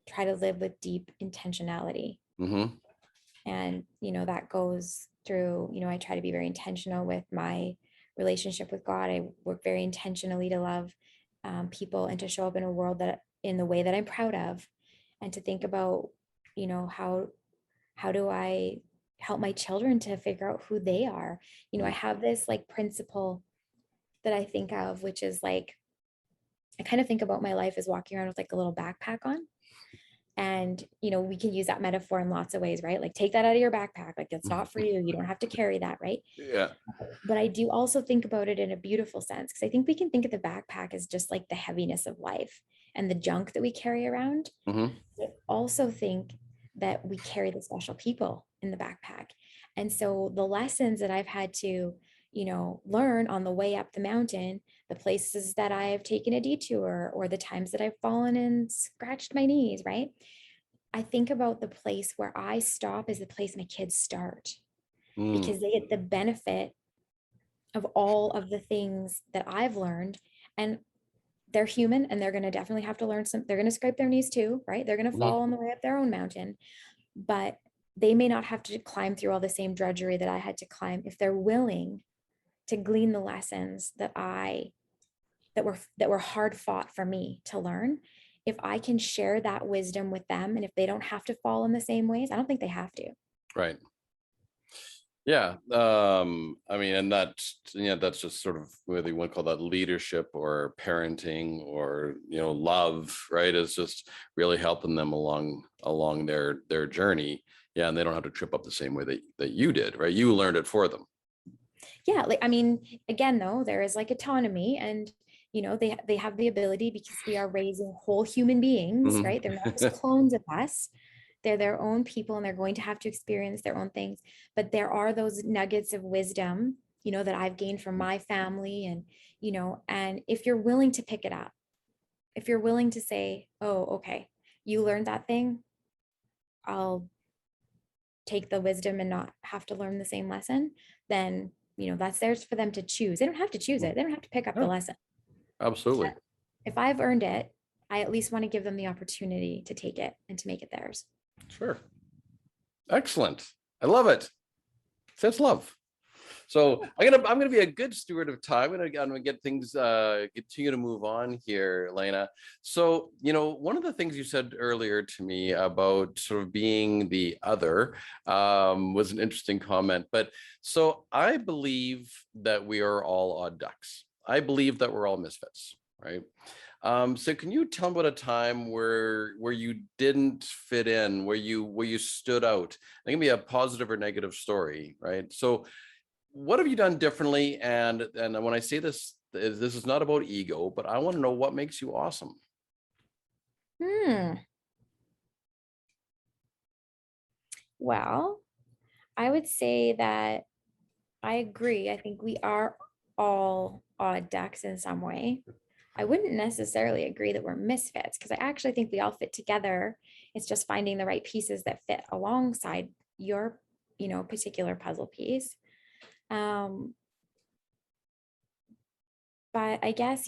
[SPEAKER 2] Try to live with deep intentionality.
[SPEAKER 1] Mm-hmm.
[SPEAKER 2] And, that goes through, I try to be very intentional with my relationship with God. I work very intentionally to love people and to show up in a world that in the way that I'm proud of, and to think about, how do I help my children to figure out who they are. I have this like principle that I think of, which is like, I kind of think about my life as walking around with like a little backpack on. And, we can use that metaphor in lots of ways, right? Like take that out of your backpack. Like it's not for you. You don't have to carry that, right?
[SPEAKER 1] Yeah.
[SPEAKER 2] But I do also think about it in a beautiful sense, because I think we can think of the backpack as just like the heaviness of life and the junk that we carry around.
[SPEAKER 1] Mm-hmm.
[SPEAKER 2] I also think that we carry the special people in the backpack. And so the lessons that I've had to, learn on the way up the mountain, the places that I've taken a detour, or the times that I've fallen and scratched my knees, right? I think about the place where I stop as the place my kids start,
[SPEAKER 1] Mm.
[SPEAKER 2] because they get the benefit of all of the things that I've learned. And they're human and they're going to definitely have to learn they're going to scrape their knees too, right? They're going to
[SPEAKER 1] Mm-hmm.
[SPEAKER 2] fall on the way up their own mountain, but they may not have to climb through all the same drudgery that I had to climb if they're willing to glean the lessons that were hard fought for me to learn. If I can share that wisdom with them, and if they don't have to fall in the same ways, I don't think they have to.
[SPEAKER 1] Right. Yeah. I mean, and that's just sort of whether you want to call that leadership or parenting or, love, right? Is just really helping them along their journey. Yeah. And they don't have to trip up the same way that you did, right? You learned it for them.
[SPEAKER 2] Yeah, like, I mean, again, though, there is like autonomy, and they have the ability, because we are raising whole human beings,
[SPEAKER 1] Mhm.
[SPEAKER 2] right? They're not just clones of us. They're their own people, and they're going to have to experience their own things. But there are those nuggets of wisdom, that I've gained from my family, and if you're willing to pick it up, if you're willing to say, oh, okay, you learned that thing, I'll take the wisdom and not have to learn the same lesson, then that's theirs for them to choose. They don't have to choose it. They don't have to pick up the
[SPEAKER 1] Yeah,
[SPEAKER 2] lesson.
[SPEAKER 1] absolutely.
[SPEAKER 2] But if I've earned it, I at least want to give them the opportunity to take it and to make it theirs.
[SPEAKER 1] Sure. Excellent. I love it. That's love. So I'm gonna be a good steward of time. I'm gonna get things continue to move on here, Layna. So one of the things you said earlier to me about sort of being the other was an interesting comment. But so I believe that we are all odd ducks. I believe that we're all misfits, right? So can you tell me about a time where you didn't fit in, where you stood out? It can be a positive or negative story, right? So what have you done differently? And when I say this is not about ego, but I want to know what makes you awesome.
[SPEAKER 2] Hmm. Well, I would say that I agree. I think we are all odd ducks in some way. I wouldn't necessarily agree that we're misfits, because I actually think we all fit together. It's just finding the right pieces that fit alongside your, particular puzzle piece. Um, but I guess,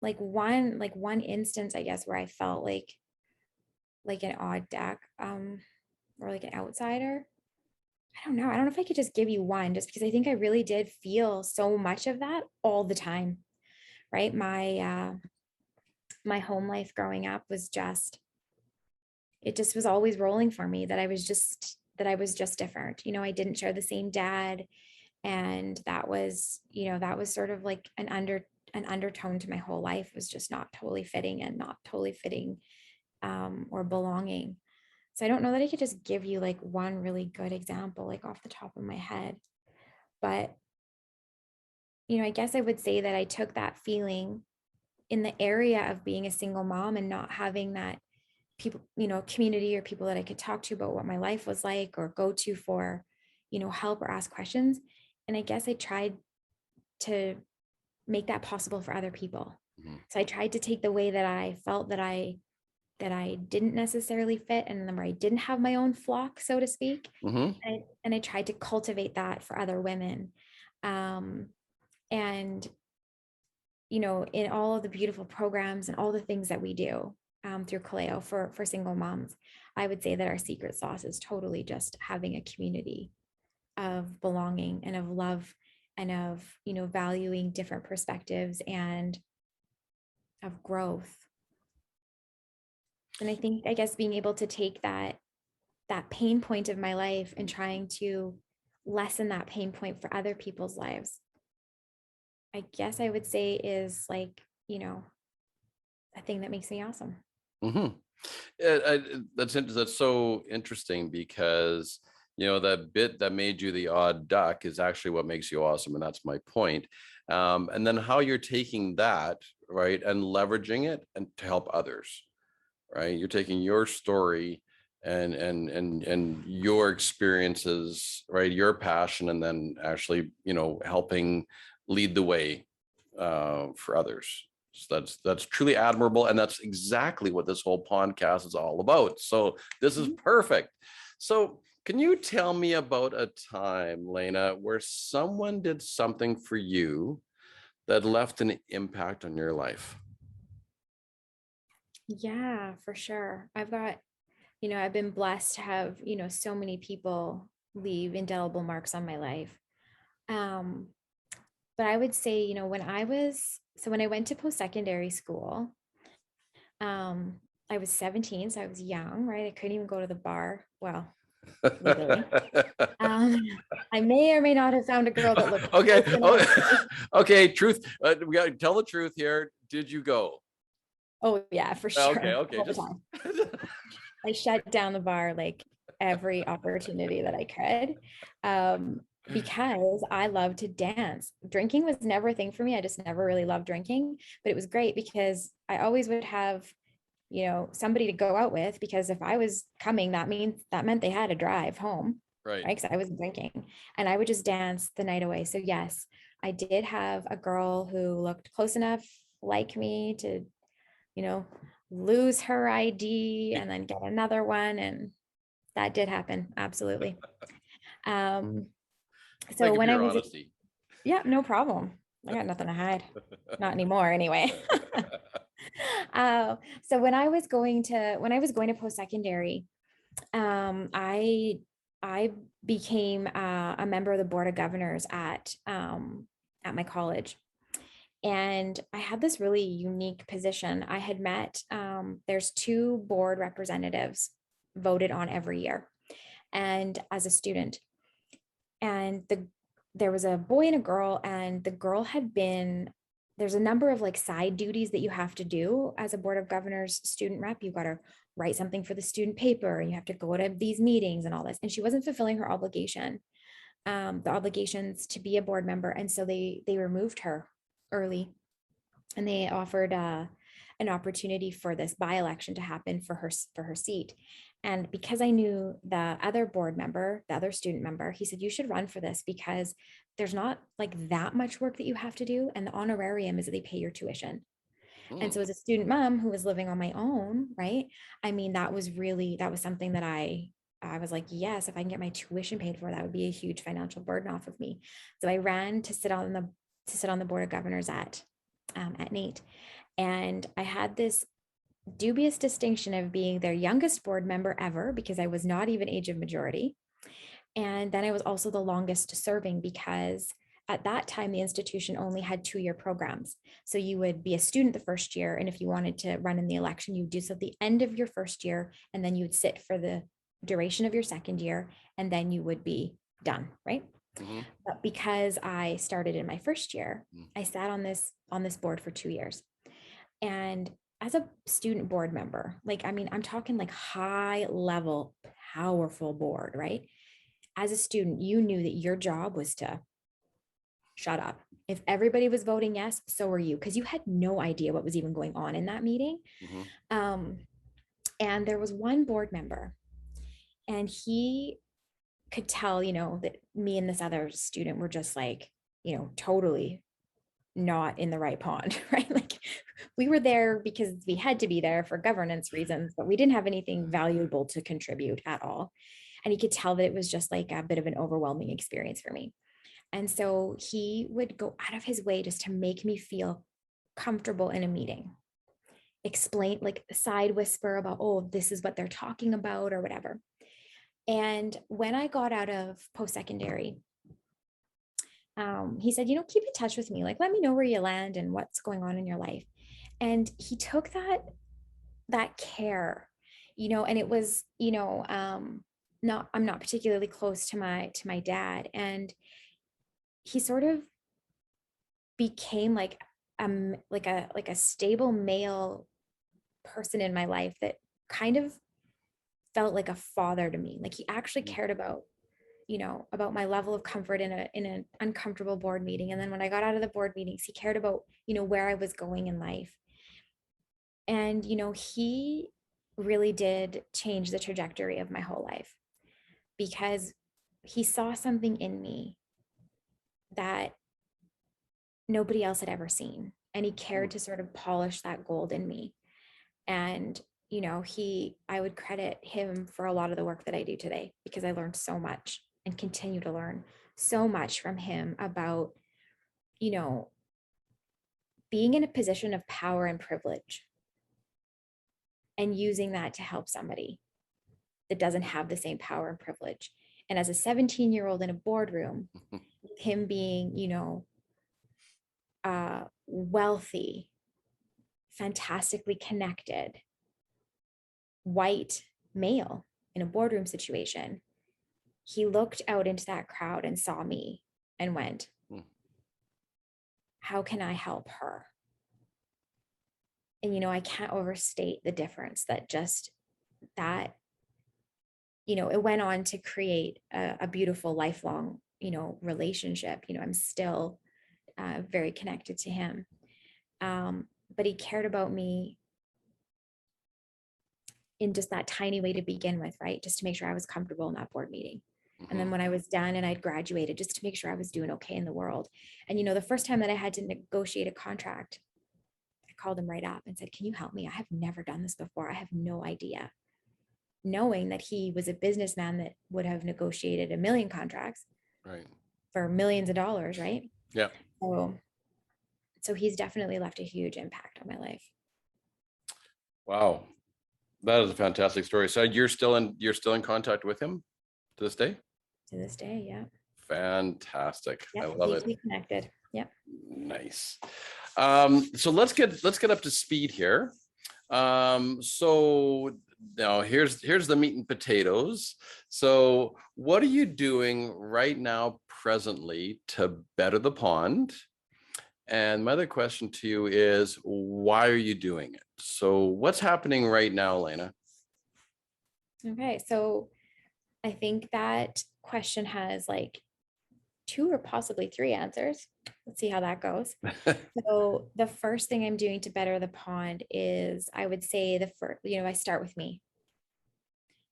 [SPEAKER 2] like one instance, I guess, where I felt like an odd duck, or like an outsider. I don't know. I don't know if I could just give you one, just because I think I really did feel so much of that all the time, right? My home life growing up was just, it just was always rolling for me that I was just different. I didn't share the same dad, and that was sort of like an undertone to my whole life, was just not totally fitting, and not totally fitting, or belonging. So I don't know that I could just give you like one really good example, like off the top of my head. But, I guess I would say that I took that feeling in the area of being a single mom and not having that people, community, or people that I could talk to about what my life was like, or go to for, help or ask questions. And I guess I tried to make that possible for other people.
[SPEAKER 1] Mhm.
[SPEAKER 2] So I tried to take the way that I felt that I didn't necessarily fit, and then where I didn't have my own flock, so to speak.
[SPEAKER 1] Mhm.
[SPEAKER 2] And I tried to cultivate that for other women. Um, and, in all of the beautiful programs and all the things that we do, through Kaleo for single moms, I would say that our secret sauce is totally just having a community of belonging and of love, and of, valuing different perspectives and of growth. And I think, I guess, being able to take that pain point of my life and trying to lessen that pain point for other people's lives, I guess I would say, is like, a thing that makes me awesome.
[SPEAKER 1] Mhm. That's so interesting because that bit that made you the odd duck is actually what makes you awesome, and that's my point. And then how you're taking that, right, and leveraging it and to help others, right? You're taking your story and your experiences, right, your passion, and then actually helping lead the way for others. So that's truly admirable, and that's exactly what this whole podcast is all about. So this is
[SPEAKER 2] Mhm.
[SPEAKER 1] perfect. So can you tell me about a time, Layna, where someone did something for you that left an impact on your life?
[SPEAKER 2] Yeah, for sure. I've been blessed to have, so many people leave indelible marks on my life. Um, but I would say, when I went to post-secondary school, um, I was 17, so I was young, right? I couldn't even go to the bar. Well, legally. Um, I may or may not have found a girl that looked
[SPEAKER 1] Okay.
[SPEAKER 2] close enough.
[SPEAKER 1] Oh, okay. Truth. We got to tell the truth here. Did you go?
[SPEAKER 2] Oh yeah, for
[SPEAKER 1] Okay.
[SPEAKER 2] sure.
[SPEAKER 1] Okay.
[SPEAKER 2] All the
[SPEAKER 1] Just.
[SPEAKER 2] time. I shut down the bar like every opportunity that I could. because I love to dance. Drinking was never a thing for me. I just never really loved drinking, but it was great because I always would have, somebody to go out with, because if I was coming, that meant they had to drive home,
[SPEAKER 1] Right.
[SPEAKER 2] right? Because I wasn't drinking, and I would just dance the night away. So yes, I did have a girl who looked close enough like me to, you know, lose her ID and then get another one, and that did happen. Absolutely. Um, so
[SPEAKER 1] Thank you for
[SPEAKER 2] when I
[SPEAKER 1] your
[SPEAKER 2] was,
[SPEAKER 1] honesty.
[SPEAKER 2] yeah, no problem. I got nothing to hide. Not anymore, anyway. So when I was going to post-secondary, I became a member of the board of governors at my college, and I had this really unique position. I had met there's two board representatives voted on every year, and as a student, and there was a boy and a girl, and the girl had been there's a number of like side duties that you have to do as a board of governors student rep. You got to write something for the student paper, and you have to go to these meetings and all this, and she wasn't fulfilling her the obligations to be a board member, and so they removed her early, and they offered an opportunity for this by-election to happen for her seat. And because I knew the other board member, the other student member, he said, you should run for this because there's not like that much work that you have to do, and the honorarium is that they pay your tuition. And so
[SPEAKER 1] Hmm.
[SPEAKER 2] as a student mom who was living on my own, right, I mean, that was something that I was like, yes, if I can get my tuition paid for, that would be a huge financial burden off of me. So I ran to sit on the board of governors at NATE. And I had this dubious distinction of being their youngest board member ever, because I was not even age of majority. And then I was also the longest serving, because at that time, the institution only had 2-year programs. So you would be a student the first year, and if you wanted to run in the election, you would do so at the end of your first year, and then you would sit for the duration of your second year, and then you would be done, right?
[SPEAKER 1] Hmm.
[SPEAKER 2] But because I started in my first year,
[SPEAKER 1] Hmm.
[SPEAKER 2] I sat on this board for 2 years. And as a student board member, like, I mean, I'm talking like high level, powerful board, right? As a student, you knew that your job was to shut up. If everybody was voting yes, so were you, because you had no idea what was even going on in that meeting.
[SPEAKER 1] Hmm.
[SPEAKER 2] Um, and there was one board member, and he could tell, that me and this other student were just like, totally not in the right pond, right? Like, we were there because we had to be there for governance reasons, but we didn't have anything valuable to contribute at all. And he could tell that it was just like a bit of an overwhelming experience for me. And so he would go out of his way just to make me feel comfortable in a meeting, explain, like, side whisper about, oh, this is what they're talking about or whatever. And when I got out of post-secondary, he said, keep in touch with me. Like, let me know where you land and what's going on in your life. And he took that care, and it was, not I'm not particularly close to my dad, and he sort of became like a stable male person in my life that kind of felt like a father to me. Like, he actually cared about my level of comfort in an uncomfortable board meeting. And then when I got out of the board meetings, he cared about, where I was going in life. And, he really did change the trajectory of my whole life, because he saw something in me that nobody else had ever seen. And he cared to sort of polish that gold in me. And, I would credit him for a lot of the work that I do today, because I learned so much and continue to learn so much from him about, you know, being in a position of power and privilege and using that to help somebody that doesn't have the same power and privilege. And as a 17-year-old in a boardroom, him being, wealthy, fantastically connected, white male in a boardroom situation, he looked out into that crowd and saw me and went, how can I help her? And, I can't overstate the difference that just that, it went on to create a beautiful lifelong, relationship. I'm still very connected to him. But he cared about me in just that tiny way to begin with, right? Just to make sure I was comfortable in that board meeting. And then when I was done and I'd graduated, just to make sure I was doing okay in the world. And, the first time that I had to negotiate a contract, I called him right up and said, "Can you help me? I have never done this before. I have no idea." Knowing that he was a businessman that would have negotiated a million contracts
[SPEAKER 1] Right.
[SPEAKER 2] for millions of dollars, right?
[SPEAKER 1] Yeah.
[SPEAKER 2] So he's definitely left a huge impact on my life.
[SPEAKER 1] Wow. That is a fantastic story. So you're still in contact with him to this day?
[SPEAKER 2] To this day, yeah.
[SPEAKER 1] Fantastic.
[SPEAKER 2] Yep,
[SPEAKER 1] I love it.
[SPEAKER 2] deeply connected. Yep.
[SPEAKER 1] Nice. So let's get up to speed here. So now here's the meat and potatoes. So what are you doing right now presently to better the pond? And my other question to you is, why are you doing it? So what's happening right now, Layna?
[SPEAKER 2] Okay, so I think that question has like 2 or possibly 3 answers. Let's see how that goes. So the first thing I'm doing to better the pond is, I would say, the first, I start with me.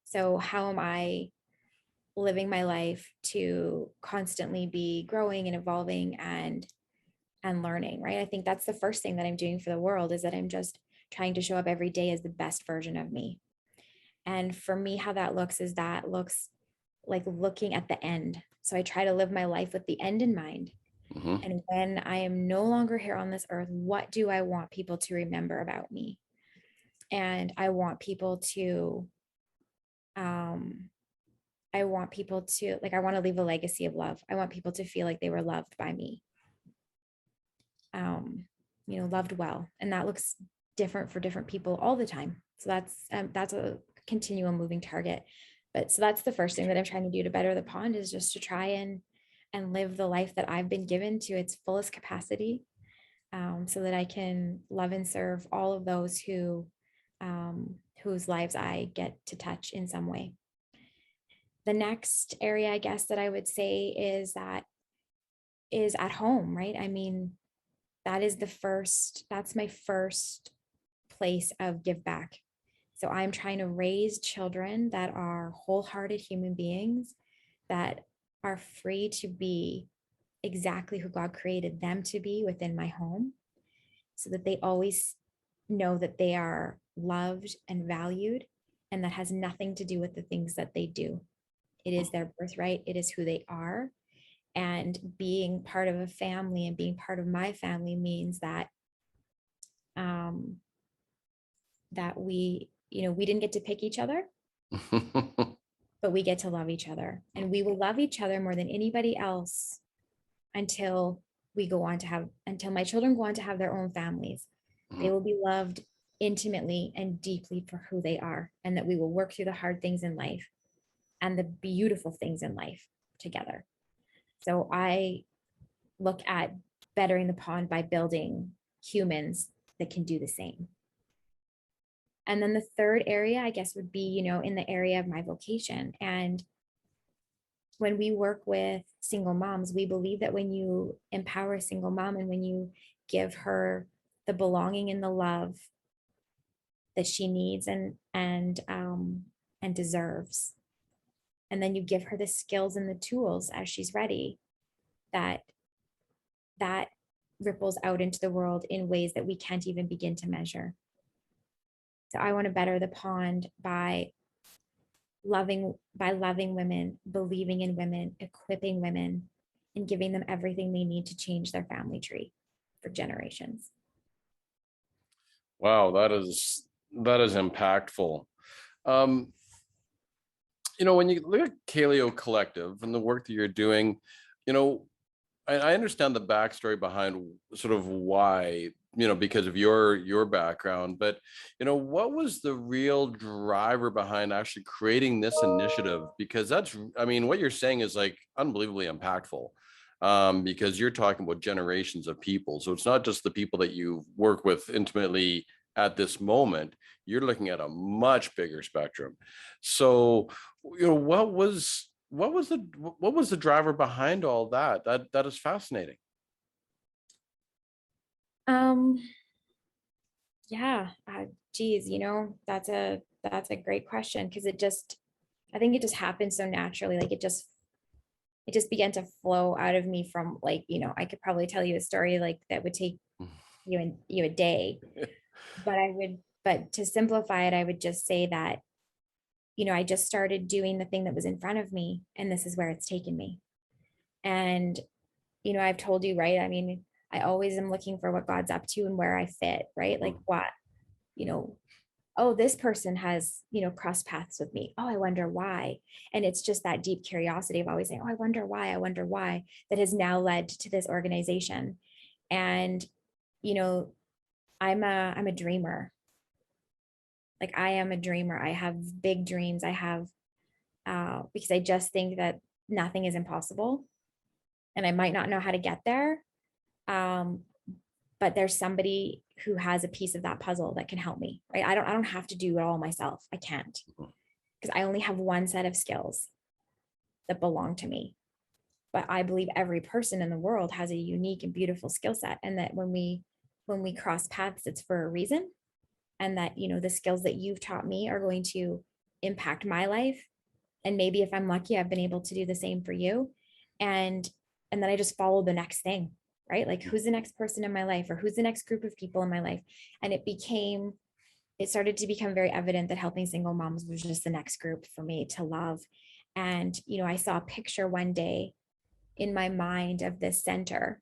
[SPEAKER 2] So how am I living my life to constantly be growing and evolving and learning, right? I think that's the first thing that I'm doing for the world, is that I'm just trying to show up every day as the best version of me. And for me, how that looks is that looks like looking at the end. So I try to live my life with the end in mind.
[SPEAKER 1] Mhm.
[SPEAKER 2] And when I am no longer here on this earth, what do I want people to remember about me? And I want people to, I want people to, like, I want to leave a legacy of love. I want people to feel like they were loved by me, loved well. And that looks different for different people all the time. So that's a continual moving target. But so that's the first thing that I'm trying to do to better the pond, is just to try and live the life that I've been given to its fullest capacity, so that I can love and serve all of those whose lives I get to touch in some way. The next area, I guess, that I would say is at home, right? I mean, that's my first place of give back. So I'm trying to raise children that are wholehearted human beings, that are free to be exactly who God created them to be within my home, so that they always know that they are loved and valued. And that has nothing to do with the things that they do. It is their birthright. It is who they are. And being part of a family and being part of my family means that that we didn't get to pick each other, but we get to love each other, and we will love each other more than anybody else until my children go on to have their own families. They will be loved intimately and deeply for who they are, and that we will work through the hard things in life and the beautiful things in life together. So I look at bettering the pond by building humans that can do the same. And then the third area, I guess, would be, in the area of my vocation. And when we work with single moms, we believe that when you empower a single mom and when you give her the belonging and the love that she needs and deserves, and then you give her the skills and the tools as she's ready, that ripples out into the world in ways that we can't even begin to measure. So I want to better the pond by loving women, believing in women, equipping women, and giving them everything they need to change their family tree for generations.
[SPEAKER 1] Wow, that is impactful. When you look at Kaleo Collective and the work that you're doing, I understand the backstory behind sort of why, because of your background, but, what was the real driver behind actually creating this initiative? Because what you're saying is like unbelievably impactful, because you're talking about generations of people. So it's not just the people that you work with intimately at this moment. You're looking at a much bigger spectrum. So, what was what was the driver behind all that? That is fascinating.
[SPEAKER 2] Um, yeah, geez, that's a great question, because I think it just happened so naturally. Like it just began to flow out of me from, like, I could probably tell you a story like that would take you a day, but to simplify it, I would just say that, I just started doing the thing that was in front of me, and this is where it's taken me. And, I've told you, right? I mean, I always am looking for what God's up to and where I fit, right? Like what, you know, oh, this person has, crossed paths with me. Oh, I wonder why. And it's just that deep curiosity of always saying, oh, I wonder why, that has now led to this organization. And, you know, I'm a dreamer. Like, I am a dreamer. I have big dreams. I have, because I just think that nothing is impossible, and I might not know how to get there. Um, but there's somebody who has a piece of that puzzle that can help me, right? I don't have to do it all myself. I can't, because I only have one set of skills that belong to me. But I believe every person in the world has a unique and beautiful skill set, and that when we cross paths, it's for a reason. And that, the skills that you've taught me are going to impact my life. And maybe if I'm lucky, I've been able to do the same for you. And and then I just follow the next thing, right? Like, who's the next person in my life, or who's the next group of people in my life? And it started to become very evident that helping single moms was just the next group for me to love. And, I saw a picture one day in my mind of this center,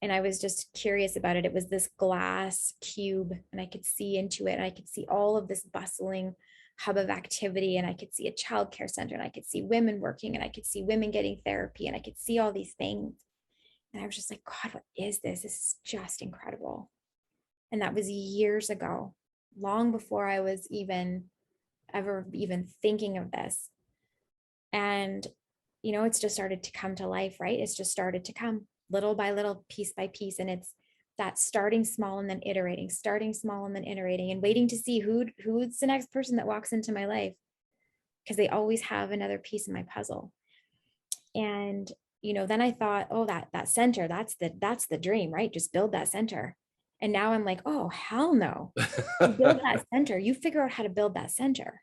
[SPEAKER 2] and I was just curious about it. It was this glass cube, and I could see into it, and I could see all of this bustling hub of activity, and I could see a childcare center, and I could see women working, and I could see women getting therapy, and I could see all these things. And I was just like, God, what is this? This is just incredible. And that was years ago, long before I was ever even thinking of this. And, it's just started to come to life, right? It's just started to come little by little, piece by piece. And it's that starting small and then iterating, starting small and then iterating, and waiting to see who's the next person that walks into my life, because they always have another piece of my puzzle. And, then I thought, oh, that center, that's the dream, right? Just build that center. And now I'm like, oh, hell no. You build that center, you figure out how to build that center,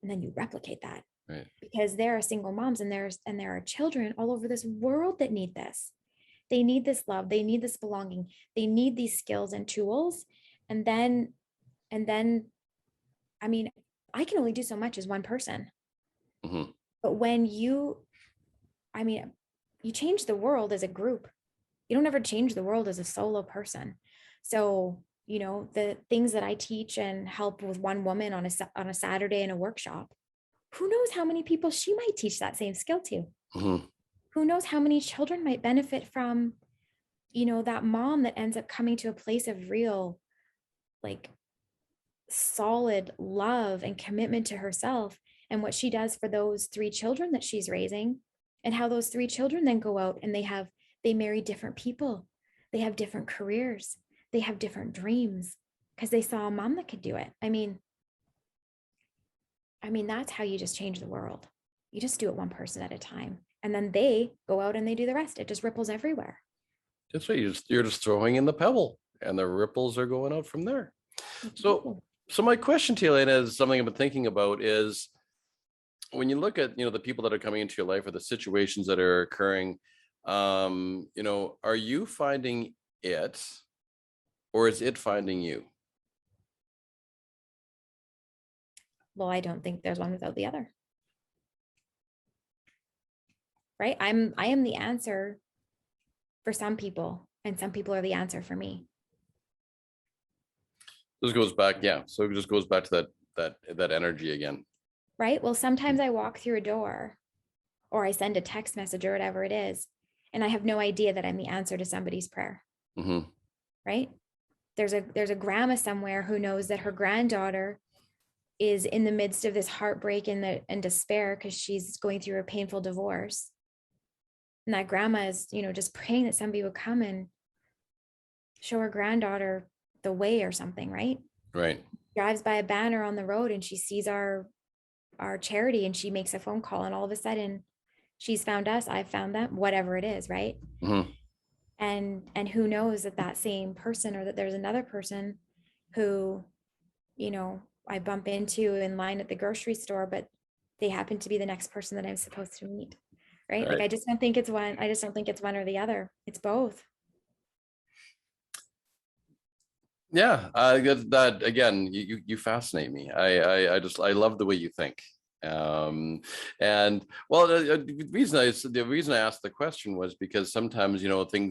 [SPEAKER 2] and then you replicate that.
[SPEAKER 1] Right.
[SPEAKER 2] Because there are single moms, and there are children all over this world that need this. They need this love, they need this belonging, they need these skills and tools. And then and then I mean, I can only do so much as one person.
[SPEAKER 1] Mm-hmm.
[SPEAKER 2] But when I mean, you change the world as a group. You don't ever change the world as a solo person. So, the things that I teach and help with one woman on a Saturday in a workshop, who knows how many people she might teach that same skill to?
[SPEAKER 1] Mm-hmm.
[SPEAKER 2] Who knows how many children might benefit from, that mom that ends up coming to a place of real, like, solid love and commitment to herself, and what she does for those three children that she's raising, and how those three children then go out and they marry different people, they have different careers, they have different dreams, because they saw a mom that could do it. I mean, that's how you just change the world. You just do it one person at a time, and then they go out and they do the rest. It just ripples everywhere.
[SPEAKER 1] That's right. You're just throwing in the pebble, and the ripples are going out from there. So, so my question to you, Layna, is something I've been thinking about. Is when you look at the people that are coming into your life, or the situations that are occurring, are you finding it, or is it finding you?
[SPEAKER 2] Well, I don't think there's one without the other. Right? I am the answer for some people, and some people are the answer for me.
[SPEAKER 1] This goes back, yeah. So it just goes back to that energy again.
[SPEAKER 2] Right? Well, sometimes I walk through a door, or I send a text message, or whatever it is, and I have no idea that I'm the answer to somebody's prayer.
[SPEAKER 1] Mm-hmm.
[SPEAKER 2] Right? There's a grandma somewhere who knows that her granddaughter is in the midst of this heartbreak and despair, because she's going through a painful divorce. And that grandma is, just praying that somebody would come and show her granddaughter the way or something, right?
[SPEAKER 1] Right.
[SPEAKER 2] Drives by a banner on the road, and she sees our our charity and she makes a phone call and all of a sudden she's found us, I've found them, whatever it is, right?
[SPEAKER 1] Mm-hmm.
[SPEAKER 2] And who knows that that same person or that there's another person who, I bump into in line at the grocery store, but they happen to be the next person that I'm supposed to meet. Right. Like
[SPEAKER 1] Right.
[SPEAKER 2] I just don't think it's one. I just don't think it's one or the other. It's both.
[SPEAKER 1] Yeah, that again, you fascinate me. I love the way you think. And well, the reason I asked the question was because sometimes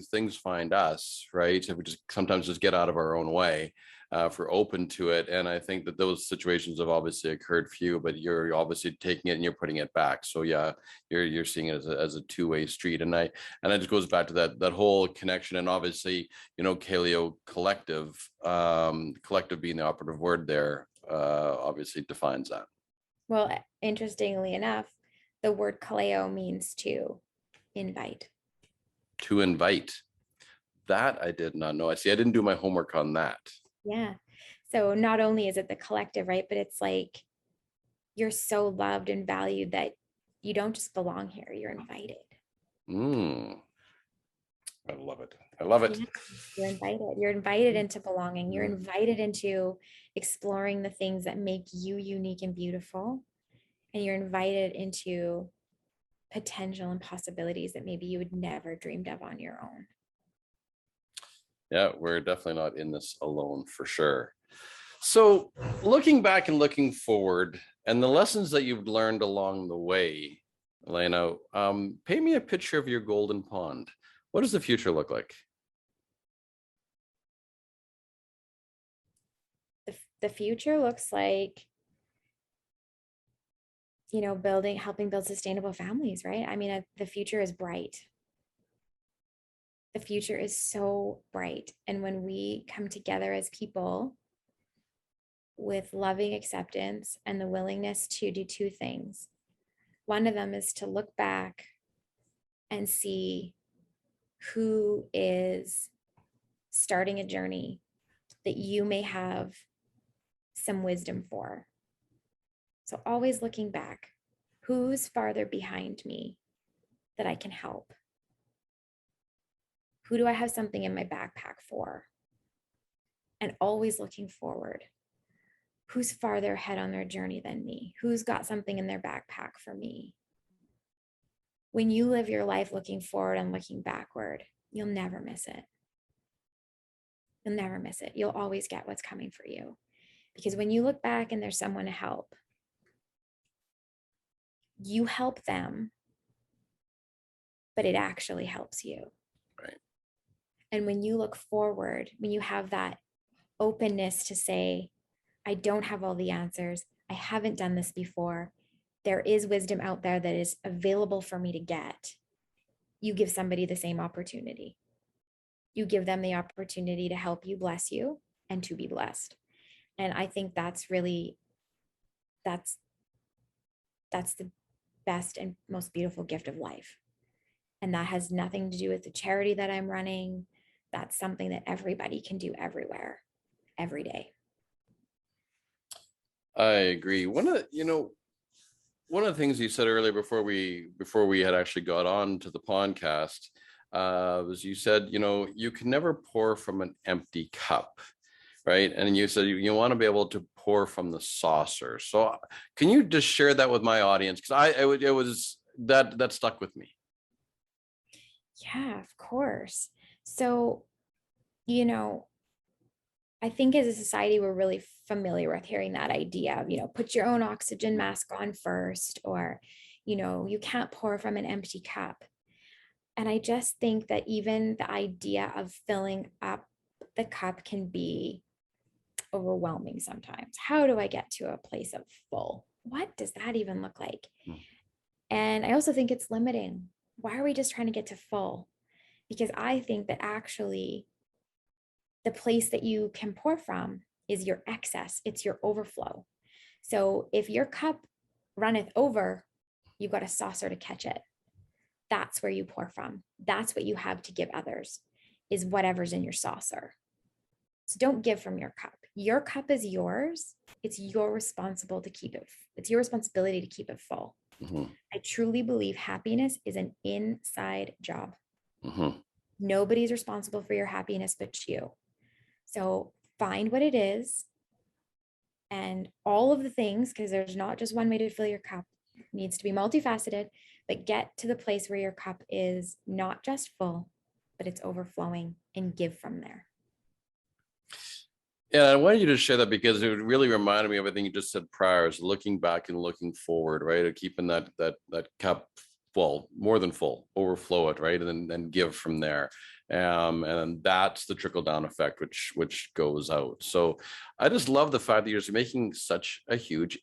[SPEAKER 1] things find us, right? If we just sometimes just get out of our own way, if we're open to it. And I think that those situations have obviously occurred for you, but you're obviously taking it and you're putting it back. So yeah, you're seeing it as a two-way street. And it just goes back to that whole connection. And obviously, Kaleo Collective, collective being the operative word there, obviously defines that.
[SPEAKER 2] Well, interestingly enough, the word kaleo means to invite.
[SPEAKER 1] To invite. That I did not know. I see. I didn't do my homework on that.
[SPEAKER 2] Yeah. So not only is it the collective, right? But it's like you're so loved and valued that you don't just belong here, you're invited.
[SPEAKER 1] Mm, I love it. I love it.
[SPEAKER 2] Yeah, you're invited. You're invited into belonging. You're invited into exploring the things that make you unique and beautiful. And you're invited into potential and possibilities that maybe you would never dreamed of on your own.
[SPEAKER 1] Yeah, we're definitely not in this alone for sure. So, looking back and looking forward, and the lessons that you've learned along the way, Layna, paint me a picture of your golden pond. What does the future look like?
[SPEAKER 2] The future looks like, helping build sustainable families, right? I mean, the future is bright. The future is so bright. And when we come together as people with loving acceptance and the willingness to do two things, one of them is to look back and see who is starting a journey that you may have some wisdom for. So always looking back, who's farther behind me that I can help? Who do I have something in my backpack for? And always looking forward. Who's farther ahead on their journey than me? Who's got something in their backpack for me? When you live your life looking forward and looking backward, you'll never miss it. You'll never miss it. You'll always get what's coming for you. Because when you look back and there's someone to help, you help them, but it actually helps you.
[SPEAKER 1] Right.
[SPEAKER 2] And when you look forward, when you have that openness to say, I don't have all the answers, I haven't done this before, there is wisdom out there that is available for me to get, you give somebody the same opportunity. You give them the opportunity to help you, bless you, and to be blessed. And I think that's the best and most beautiful gift of life. And that has nothing to do with the charity that I'm running. That's something that everybody can do everywhere, every day.
[SPEAKER 1] I agree. One of the things you said earlier before we had actually got on to the podcast, was you said, you can never pour from an empty cup, right? And you said you want to be able to pour from the saucer. So can you just share that with my audience? Because it was that stuck with me.
[SPEAKER 2] Yeah, of course. So, I think as a society, we're really familiar with hearing that idea of, put your own oxygen mask on first, or, you can't pour from an empty cup. And I just think that even the idea of filling up the cup can be overwhelming sometimes. How do I get to a place of full? What does that even look like? And I also think it's limiting. Why are we just trying to get to full? Because I think that actually the place that you can pour from is your excess, it's your overflow. So if your cup runneth over, you've got a saucer to catch it. That's where you pour from. That's what you have to give others, is whatever's in your saucer. So don't give from your cup, Your cup is yours. It's your responsible to keep it. It's your responsibility to keep it full.
[SPEAKER 1] Mm-hmm.
[SPEAKER 2] I truly believe happiness is an inside job.
[SPEAKER 1] Mm-hmm.
[SPEAKER 2] Nobody's responsible for your happiness but you. So find what it is and all of the things, because there's not just one way to fill your cup. It needs to be multifaceted, but get to the place where your cup is not just full, but it's overflowing, and give from there.
[SPEAKER 1] Yeah, I wanted you to share that because it really reminded me of everything you just said prior, is looking back and looking forward, right? Of keeping that cup full, more than full, overflow it, right? And then give from there. And that's the trickle down effect, which goes out. So I just love the fact that you're making such a huge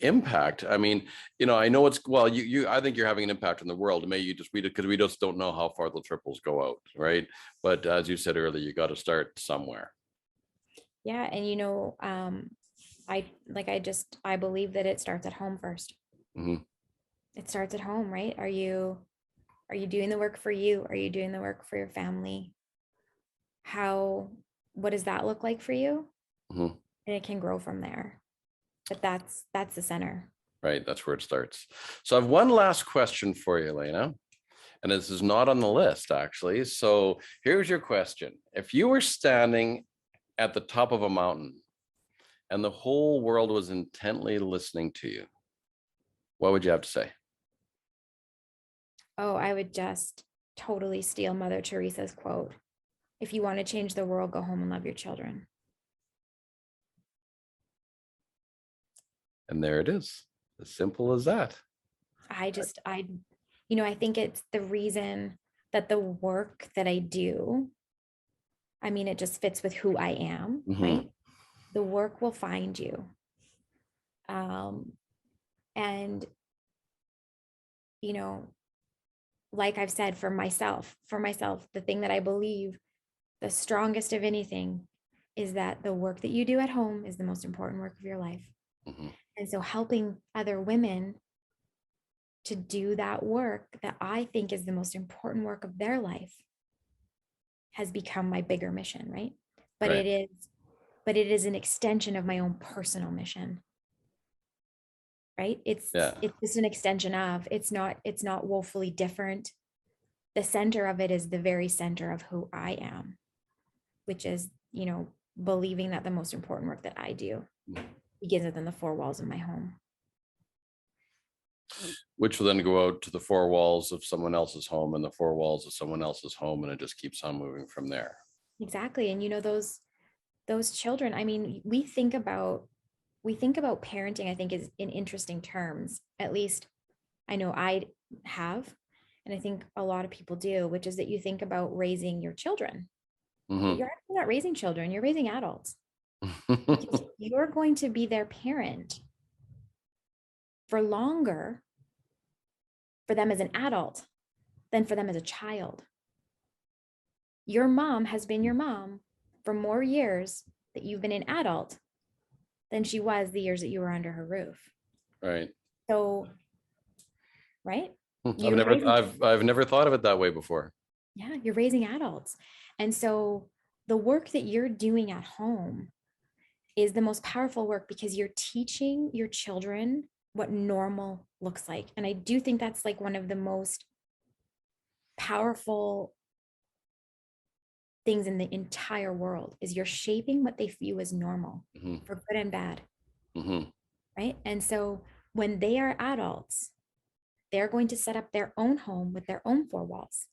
[SPEAKER 1] impact. I mean, I know it's, well, I think you're having an impact in the world. Maybe because we just don't know how far the triples go out, right? But as you said earlier, you got to start somewhere.
[SPEAKER 2] Yeah. And I believe that it starts at home first.
[SPEAKER 1] Mm-hmm.
[SPEAKER 2] It starts at home, right? Are you doing the work for you? Are you doing the work for your family? What does that look like for you?
[SPEAKER 1] Mm-hmm.
[SPEAKER 2] And it can grow from there. But that's the center.
[SPEAKER 1] Right, that's where it starts. So I have one last question for you, Layna, and this is not on the list, actually. So here's your question. If you were standing at the top of a mountain and the whole world was intently listening to you, what would you have to say?
[SPEAKER 2] Oh, I would just totally steal Mother Teresa's quote. If you want to change the world, go home and love your children.
[SPEAKER 1] And there it is, as simple as that.
[SPEAKER 2] I think it's the reason that the work that I do, I mean, it just fits with who I am,
[SPEAKER 1] Mm-hmm.
[SPEAKER 2] right? The work will find you. And, like I've said, for myself, the thing that I believe the strongest of anything is that the work that you do at home is the most important work of your life.
[SPEAKER 1] Mm-hmm.
[SPEAKER 2] And so helping other women to do that work that I think is the most important work of their life has become my bigger mission, right? But
[SPEAKER 1] Right.
[SPEAKER 2] it is an extension of my own personal mission. Right? It's just an extension of, it's not woefully different. The center of it is the very center of who I am, which is, believing that the most important work that I do begins within the four walls of my home.
[SPEAKER 1] Which will then go out to the four walls of someone else's home and the four walls of someone else's home, and it just keeps on moving from there.
[SPEAKER 2] Exactly. And those children, I mean, we think about parenting, I think, is in interesting terms. At least I know I have, and I think a lot of people do, which is that you think about raising your children.
[SPEAKER 1] Mm-hmm.
[SPEAKER 2] But you're actually not raising children, you're raising adults. Because you're going to be their parent for longer for them as an adult than for them as a child. Your mom has been your mom for more years that you've been an adult than she was the years that you were under her roof.
[SPEAKER 1] Right.
[SPEAKER 2] So, right?
[SPEAKER 1] I've never thought of it that way before.
[SPEAKER 2] Yeah, you're raising adults. And so the work that you're doing at home is the most powerful work because you're teaching your children what normal looks like. And I do think that's like one of the most powerful things in the entire world is you're shaping what they view as normal,
[SPEAKER 1] Mm-hmm.
[SPEAKER 2] for good and bad.
[SPEAKER 1] Mm-hmm.
[SPEAKER 2] Right? And so when they are adults, they're going to set up their own home with their own four walls.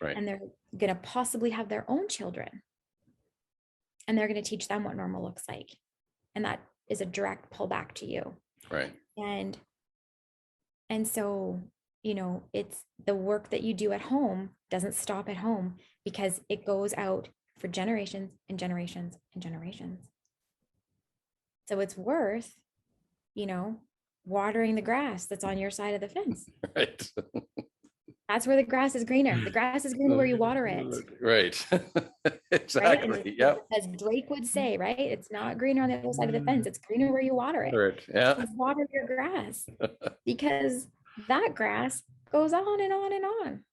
[SPEAKER 1] Right.
[SPEAKER 2] And they're going to possibly have their own children. And they're going to teach them what normal looks like. And that is a direct pull back to you.
[SPEAKER 1] Right.
[SPEAKER 2] And so, it's the work that you do at home doesn't stop at home because it goes out for generations and generations and generations. So it's worth, watering the grass that's on your side of the fence.
[SPEAKER 1] Right.
[SPEAKER 2] That's where the grass is greener. The grass is greener where you water it.
[SPEAKER 1] Right. Exactly.
[SPEAKER 2] Right?
[SPEAKER 1] Yep.
[SPEAKER 2] As Drake would say, right? It's not greener on the other side of the fence. It's greener where you water it.
[SPEAKER 1] Water it. Yeah.
[SPEAKER 2] So water your grass because that grass goes on and on and on.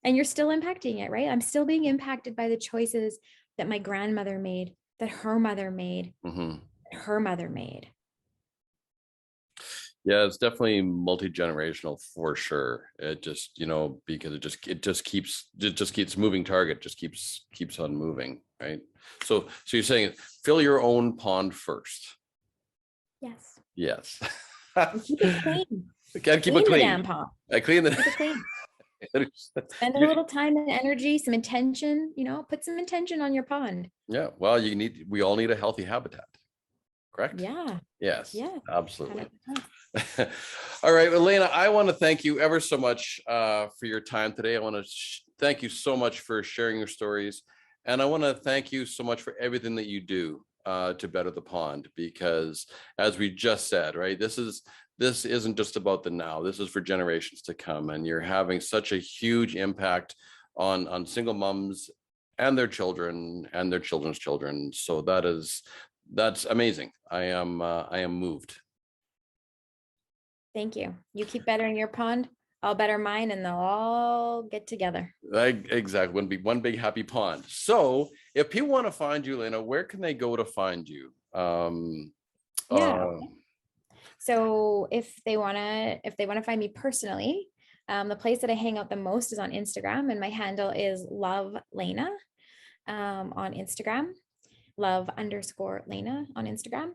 [SPEAKER 2] And you're still impacting it, right? I'm still being impacted by the choices that my grandmother made that her mother made,
[SPEAKER 1] Mhm.
[SPEAKER 2] her mother made.
[SPEAKER 1] Yeah, it's definitely multi-generational for sure. It just, because it just keeps moving target, just keeps on moving, right? So you're saying fill your own pond first.
[SPEAKER 2] Yes.
[SPEAKER 1] Yes.
[SPEAKER 2] And keep it clean.
[SPEAKER 1] Gotta keep it
[SPEAKER 2] Clean the damn
[SPEAKER 1] clean.
[SPEAKER 2] pond.
[SPEAKER 1] I clean the
[SPEAKER 2] Keep it clean. Spend a
[SPEAKER 1] You-
[SPEAKER 2] little time and energy, some intention, put some intention on your pond.
[SPEAKER 1] yeah, well, we all need a healthy habitat, correct?
[SPEAKER 2] Yeah.
[SPEAKER 1] Yes,
[SPEAKER 2] Yeah.
[SPEAKER 1] absolutely.
[SPEAKER 2] 100%.
[SPEAKER 1] All right, Elena, I want to thank you ever so much for your time today. I want to thank you so much for sharing your stories. And I want to thank you so much for everything that you do to better the pond, because as we just said, right, this isn't just about the now. This is for generations to come. And you're having such a huge impact on single moms and their children and their children's children. So that's amazing. I am moved.
[SPEAKER 2] Thank you. You keep bettering your pond, I'll better mine, and they'll all get together.
[SPEAKER 1] Exactly. One big happy pond. So if people want to find you, Lena, where can they go to find you?
[SPEAKER 2] Yeah.
[SPEAKER 1] Uh,
[SPEAKER 2] So if they wanna find me personally, the place that I hang out the most is on Instagram, and my handle is Love Layna on Instagram, love_Layna on Instagram.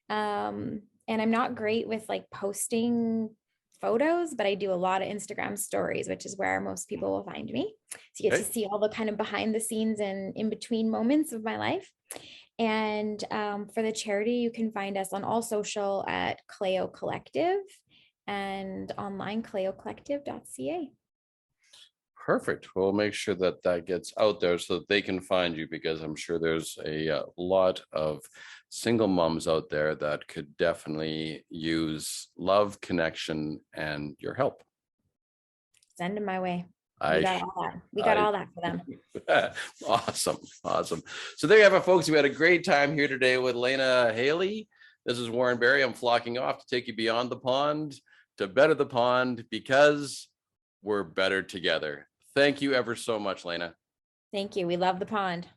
[SPEAKER 2] And I'm not great with like posting photos, but I do a lot of Instagram stories, which is where most people will find me. So you get to
[SPEAKER 1] okay.
[SPEAKER 2] see all the kind of behind the scenes and in between moments of my life. And for the charity, you can find us on all social at Kaleo Collective and online kaleocollective.ca.
[SPEAKER 1] Perfect. We'll make sure that that gets out there so that they can find you, because I'm sure there's a lot of single moms out there that could definitely use love, connection, and your help.
[SPEAKER 2] Send them my way. We
[SPEAKER 1] I
[SPEAKER 2] got all that. We got
[SPEAKER 1] I
[SPEAKER 2] all that for them.
[SPEAKER 1] Awesome. So there you have it, folks. We had a great time here today with Layna Haley. This is Warren Barry. I'm flocking off to take you beyond the pond to better the pond, because we're better together. Thank you ever so much, Layna.
[SPEAKER 2] Thank you. We love the pond.